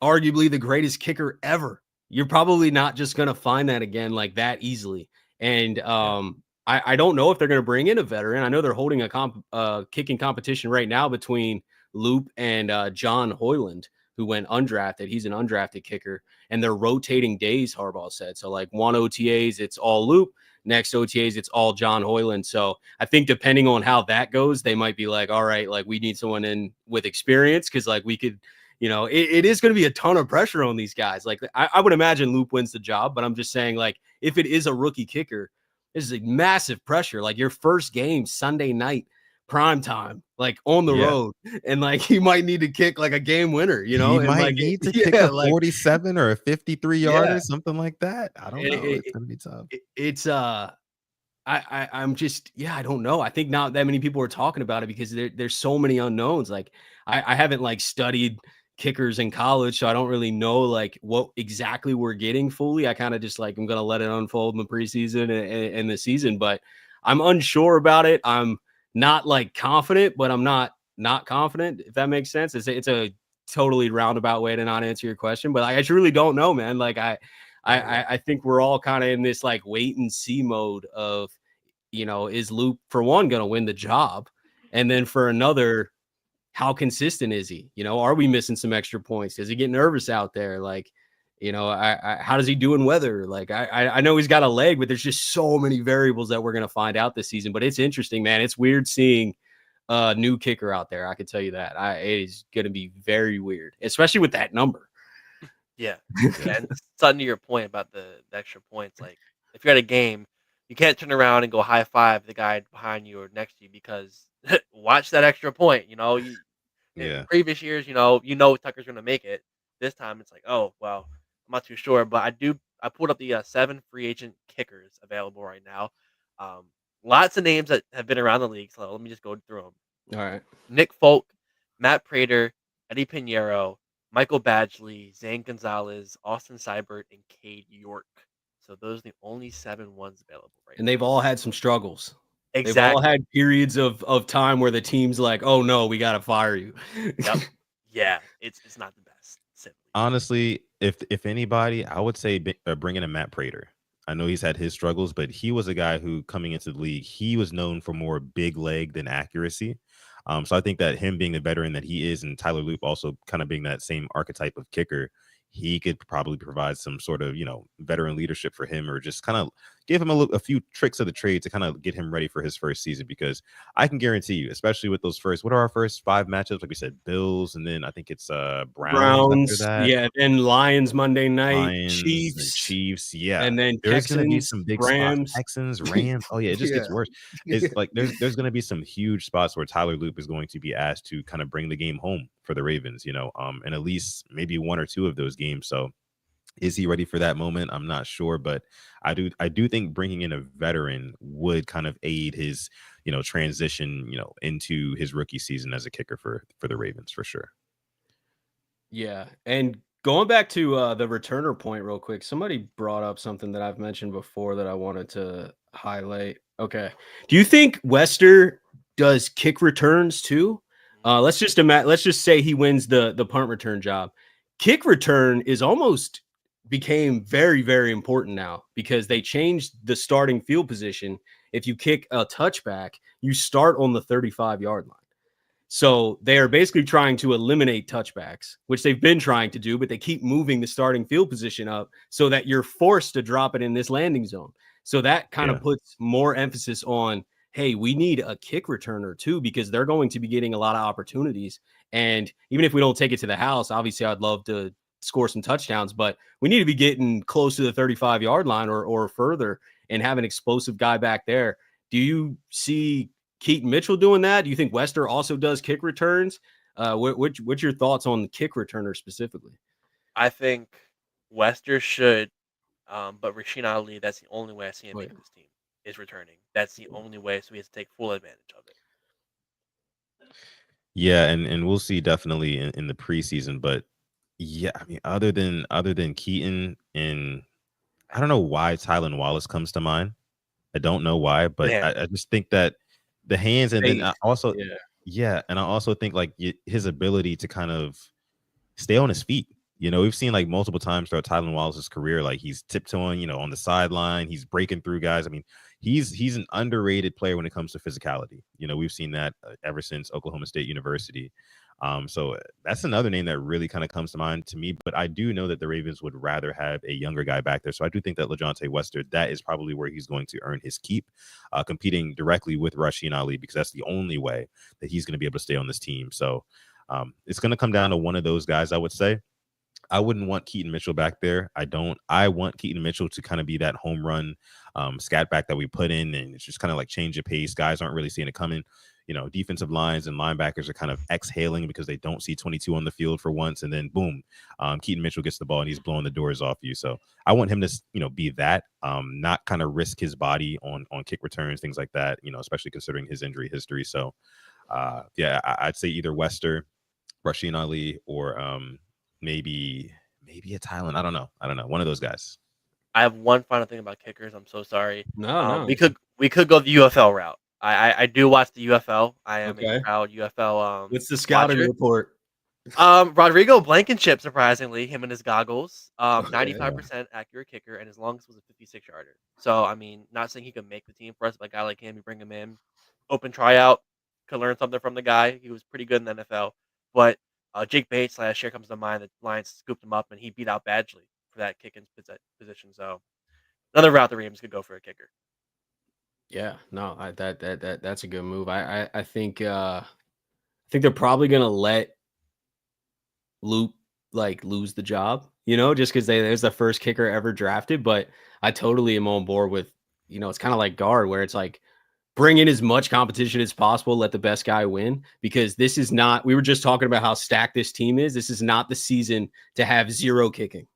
arguably the greatest kicker ever. You're probably not just going to find that again like that easily. And I don't know if they're going to bring in a veteran. I know they're holding a kicking competition right now between Loop and John Hoyland, who went undrafted. He's an undrafted kicker, and they're rotating days, Harbaugh said. So like one OTAs, it's all Loop. Next OTAs, it's all John Hoyland. So I think depending on how that goes, they might be like, all right, like we need someone in with experience because like we could, it is going to be a ton of pressure on these guys. Like I would imagine Loop wins the job, but I'm just saying like if it is a rookie kicker, this is a massive pressure. Like your first game Sunday night, prime time, like on the road, and like he might need to kick like a game winner, He and might like need to kick a 47 or a 53 yarder, something like that. I don't know. It's gonna be tough. It's I'm just I don't know. I think not that many people are talking about it because there's so many unknowns. Like I haven't like studied kickers in college, so I don't really know like what exactly we're getting fully. I kind of just like I'm gonna let it unfold in the preseason and the season, but I'm unsure about it. I'm not like confident, but I'm not confident, if that makes sense. It's a totally roundabout way to not answer your question, but I truly don't know, man. Like I think we're all kind of in this like wait and see mode of, is Loop for one going to win the job? And then for another, how consistent is he? Are we missing some extra points? Does he get nervous out there? Like, how does he do in weather? Like, I know he's got a leg, but there's just so many variables that we're going to find out this season. But it's interesting, man. It's weird seeing a new kicker out there. I can tell you that. It is going to be very weird, especially with that number. Yeah. And Sutton, to your point about the extra points, like if you're at a game, you can't turn around and go high five the guy behind you or next to you because watch that extra point. Yeah. In previous years, Tucker's going to make it. This time, it's like, oh well, I'm not too sure, but I pulled up the 7 free agent kickers available right now. Um, Lots of names that have been around the league. So let me just go through them. All right. Nick Folk, Matt Prater, Eddie Pinheiro, Michael Badgley, Zane Gonzalez, Austin Seibert, and Cade York. So those are the only 7 ones available right And now. they've all had some struggles. Exactly. They've all had periods of time where the team's like, oh no, we got to fire you. Yep. Yeah, it's not the best. Simply. Honestly, if anybody, I would say bringing in Matt Prater. I know he's had his struggles, but he was a guy who, coming into the league, he was known for more big leg than accuracy. So I think that him being the veteran that he is, and Tyler Loop also kind of being that same archetype of kicker, he could probably provide some sort of, veteran leadership for him, or just kind of give him a few tricks of the trade to kind of get him ready for his first season. Because I can guarantee you, especially with those what are our first 5 matchups? Like we said, Bills, and then I think it's Browns after that. Yeah, then Lions Monday night, Lions, Chiefs, yeah, and then there's going to be Texans, some big Rams. spots. Texans, Rams. Oh yeah, it just gets worse. It's like there's going to be some huge spots where Tyler Loop is going to be asked to kind of bring the game home for the Ravens, and at least maybe 1 or 2 of those games. So is he ready for that moment? I'm not sure, but I do think bringing in a veteran would kind of aid his, transition, into his rookie season as a kicker for the Ravens for sure. Yeah, and going back to the returner point real quick, somebody brought up something that I've mentioned before that I wanted to highlight. Okay, do you think Wester does kick returns too? Let's just say he wins the punt return job. Kick return is almost became very, very important now because they changed the starting field position. If you kick a touchback, you start on the 35-yard line. So they are basically trying to eliminate touchbacks, which they've been trying to do, but they keep moving the starting field position up so that you're forced to drop it in this landing zone. So that kind of puts more emphasis on, hey, we need a kick returner too, because they're going to be getting a lot of opportunities. And even if we don't take it to the house, obviously I'd love to score some touchdowns, but we need to be getting close to the 35-yard line or further and have an explosive guy back there. Do you see Keaton Mitchell doing that? Do you think Wester also does kick returns? What's your thoughts on the kick returner specifically? I think Wester should, but Rasheen Ali, that's the only way I see him making this team, is returning. That's the only way, so he has to take full advantage of it. Yeah, and we'll see definitely in the preseason, but yeah, I mean, other than Keaton, and I don't know why Tylan Wallace comes to mind. I don't know why, but I just think that the hands, and then I also, and I also think like his ability to kind of stay on his feet. We've seen like multiple times throughout Tylan Wallace's career, like he's tiptoeing, on the sideline, he's breaking through guys. I mean, he's an underrated player when it comes to physicality. We've seen that ever since Oklahoma State University. So that's another name that really kind of comes to mind to me. But I do know that the Ravens would rather have a younger guy back there. So I do think that LaJohntay Wester, that is probably where he's going to earn his keep, competing directly with Rasheen Ali, because that's the only way that he's going to be able to stay on this team. So it's going to come down to one of those guys, I would say. I wouldn't want Keaton Mitchell back there. I want Keaton Mitchell to kind of be that home run scat back that we put in, and it's just kind of like change of pace. Guys aren't really seeing it coming. Defensive lines and linebackers are kind of exhaling because they don't see 22 on the field for once, and then boom, Keaton Mitchell gets the ball and he's blowing the doors off you. So I want him to, be that, not kind of risk his body on kick returns, things like that, especially considering his injury history. So I'd say either Wester, Rasheen Ali, or maybe a Tylan. I don't know. One of those guys. I have one final thing about kickers. I'm so sorry. No. We could go the UFL route. I do watch the UFL. I am a proud UFL. What's the scouting report? Rodrigo Blankenship, surprisingly, him and his goggles. 95% accurate kicker, and his longest was a 56-yarder. So I mean, not saying he could make the team for us, but a guy like him, you bring him in, open tryout, could learn something from the guy. He was pretty good in the NFL. But Jake Bates last year comes to mind. The Lions scooped him up, and he beat out Badgley for that kicking position. So another route the Rams could go for a kicker. Yeah, no, that's a good move. I think they're probably gonna let Loop lose the job, just because there's the first kicker ever drafted. But I totally am on board with, it's kind of like guard, where it's like bring in as much competition as possible, let the best guy win, because this is not, we were just talking about how stacked this team is. This is not the season to have zero kicking,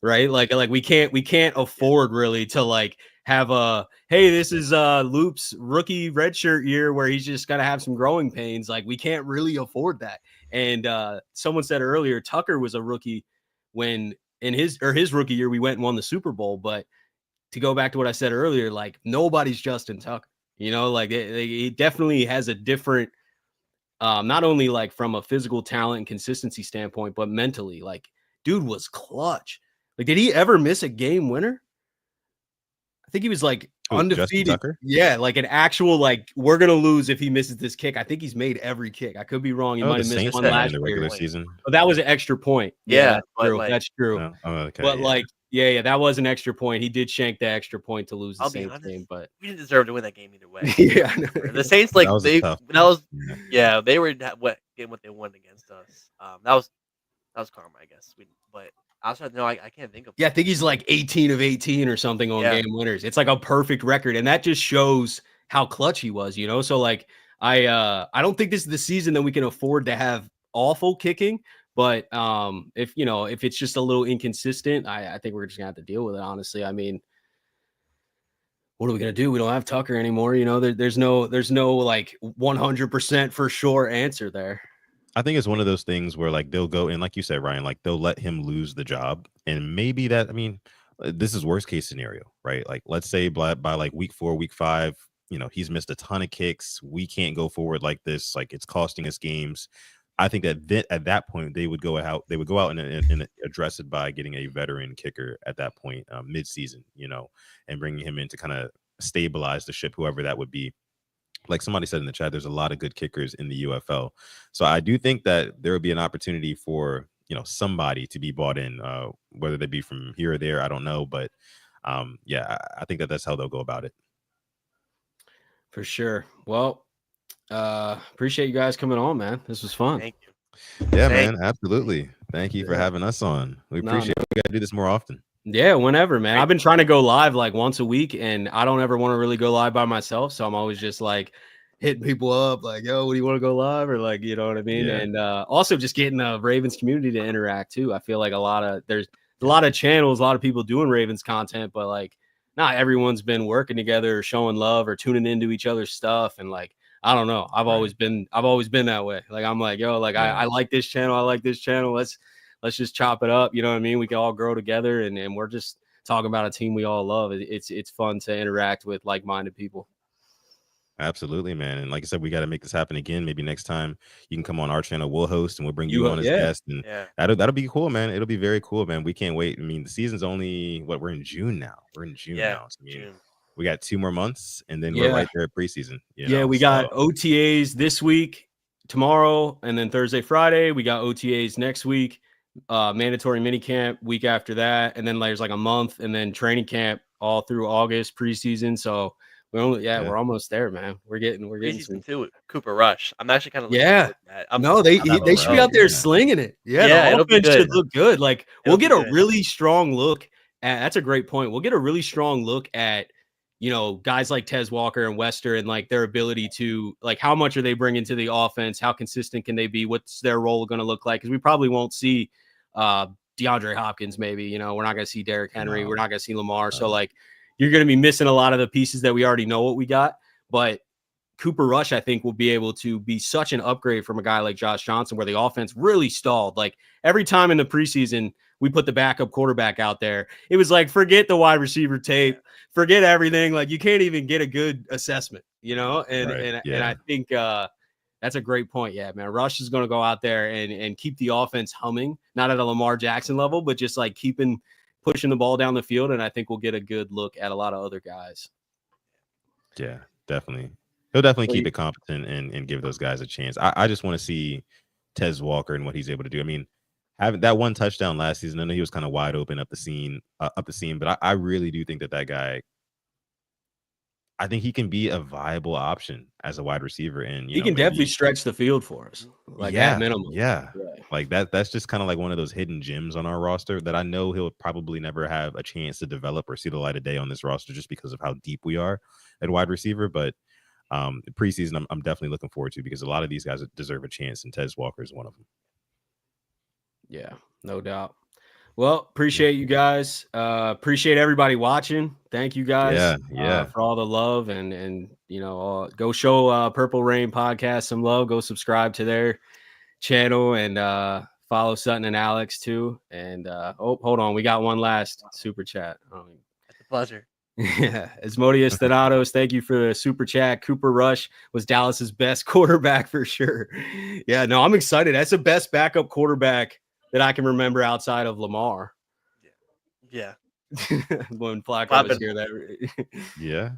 right? Like we can't afford really to like have a, hey, this is Loop's rookie redshirt year where he's just got to have some growing pains. Like we can't really afford that. And someone said earlier, Tucker was a rookie when in his rookie year, we went and won the Super Bowl. But to go back to what I said earlier, like nobody's Justin Tucker. You know, like he definitely has a different, not only like from a physical talent and consistency standpoint, but mentally, like dude was clutch. Like, did he ever miss a game winner? I think he was like undefeated. Yeah, like an actual like we're gonna lose if he misses this kick. I think he's made every kick. I could be wrong. He might have missed one last in the regular season. But that was an extra point. Yeah, that's true. Like, that's true. No? Oh, okay, but like. Yeah, that was an extra point. He did shank the extra point to lose the Saints game, but we didn't deserve to win that game either way. Yeah, the Saints like they were getting what they won against us. That was karma, I guess. But outside, no, I can't think of. Yeah, I think he's like 18 of 18 or something on game winners. It's like a perfect record, and that just shows how clutch he was. You know, so like I don't think this is the season that we can afford to have awful kicking. But if it's just a little inconsistent, I think we're just gonna have to deal with it. Honestly, I mean, what are we gonna do? We don't have Tucker anymore. You know, there's no like 100% for sure answer there. I think it's one of those things where like they'll go and like you said, Ryan, like they'll let him lose the job, and maybe that. I mean, this is worst case scenario, right? Like let's say by like week 4, week 5, you know, he's missed a ton of kicks. We can't go forward like this. Like it's costing us games. I think that at that point they would go out and address it by getting a veteran kicker at that point, mid-season, you know, and bringing him in to kind of stabilize the ship, whoever that would be. Like somebody said in the chat, there's a lot of good kickers in the UFL, so I do think that there would be an opportunity for somebody to be bought in, whether they be from here or there, I don't know, but yeah, I think that's how they'll go about it. For sure. Well. Appreciate you guys coming on, man. This was fun. Thank you. Yeah, man, absolutely. Thank you for having us on. We appreciate it. We got to do this more often. Yeah, whenever, man. I've been trying to go live like once a week, and I don't ever want to really go live by myself, so I'm always just like hitting people up like, yo, what do you want to go live? Or like, you know what I mean? Yeah. And also just getting the Ravens community to interact too. I feel like there's a lot of channels, a lot of people doing Ravens content, but like not everyone's been working together or showing love or tuning into each other's stuff. And like, I don't know. I've always been that way. Like, I'm like, yo, like I like this channel. I like this channel. Let's just chop it up. You know what I mean? We can all grow together, and we're just talking about a team we all love. It's fun to interact with like-minded people. Absolutely, man. And like I said, we got to make this happen again. Maybe next time you can come on our channel. We'll host and we'll bring you on as guest. And that'll be cool, man. It'll be very cool, man. We can't wait. I mean, the season's only we're in June now. We're in June now. So, June. We got 2 more months, and then we're right there at preseason. We got OTAs this week, tomorrow, and then Thursday, Friday. We got OTAs next week, mandatory minicamp week after that, and then there's like a month, and then training camp all through August preseason. So we're almost there, man. We're getting preseason too with Cooper Rush. I'm actually kind of they should be out there slinging it. The offense should look good. Like we'll get a really strong look at. That's a great point. We'll get a really strong look at. Guys like Tez Walker and Wester and like their ability to like how much are they bringing to the offense? How consistent can they be? What's their role going to look like? Because we probably won't see DeAndre Hopkins. Maybe we're not going to see Derrick Henry. We're not going to see Lamar. So like you're going to be missing a lot of the pieces that we already know what we got. But Cooper Rush, I think, will be able to be such an upgrade from a guy like Josh Johnson, where the offense really stalled. Like every time in the preseason, we put the backup quarterback out there. It was like, forget the wide receiver tape, forget everything. Like you can't even get a good assessment, And I think that's a great point. Yeah, man. Rush is going to go out there and keep the offense humming, not at a Lamar Jackson level, but just like pushing the ball down the field. And I think we'll get a good look at a lot of other guys. Yeah, definitely. He'll definitely keep it competent and give those guys a chance. I just want to see Tez Walker and what he's able to do. I mean, having that one touchdown last season, I know he was kind of wide open up the seam, but I really do think that guy, I think he can be a viable option as a wide receiver, and he can definitely stretch the field for us, at minimum. Yeah, like that's just kind of like one of those hidden gems on our roster that I know he'll probably never have a chance to develop or see the light of day on this roster just because of how deep we are at wide receiver. But Preseason, I'm definitely looking forward to because a lot of these guys deserve a chance, and Tez Walker is one of them. Yeah, no doubt. Well, appreciate you guys. Appreciate everybody watching. Thank you guys for all the love and go show Purple Rain podcast some love. Go subscribe to their channel and follow Sutton and Alex too. And hold on, we got one last super chat. It's a pleasure. Yeah, Asmodeus Thanatos, thank you for the super chat. Cooper Rush was Dallas's best quarterback for sure. Yeah, no, I'm excited. That's the best backup quarterback that I can remember outside of Lamar. Yeah. When Flacco was here, that Yeah.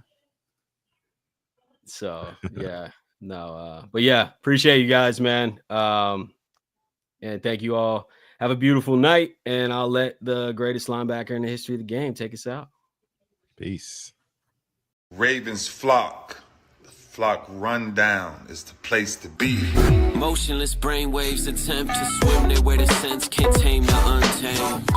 So yeah, no, but yeah, appreciate you guys, man. And thank you all. Have a beautiful night, and I'll let the greatest linebacker in the history of the game take us out. Peace. Ravens flock. The flock run down is the place to be. Motionless brainwaves attempt to swim their way to sense, can't tame the untamed.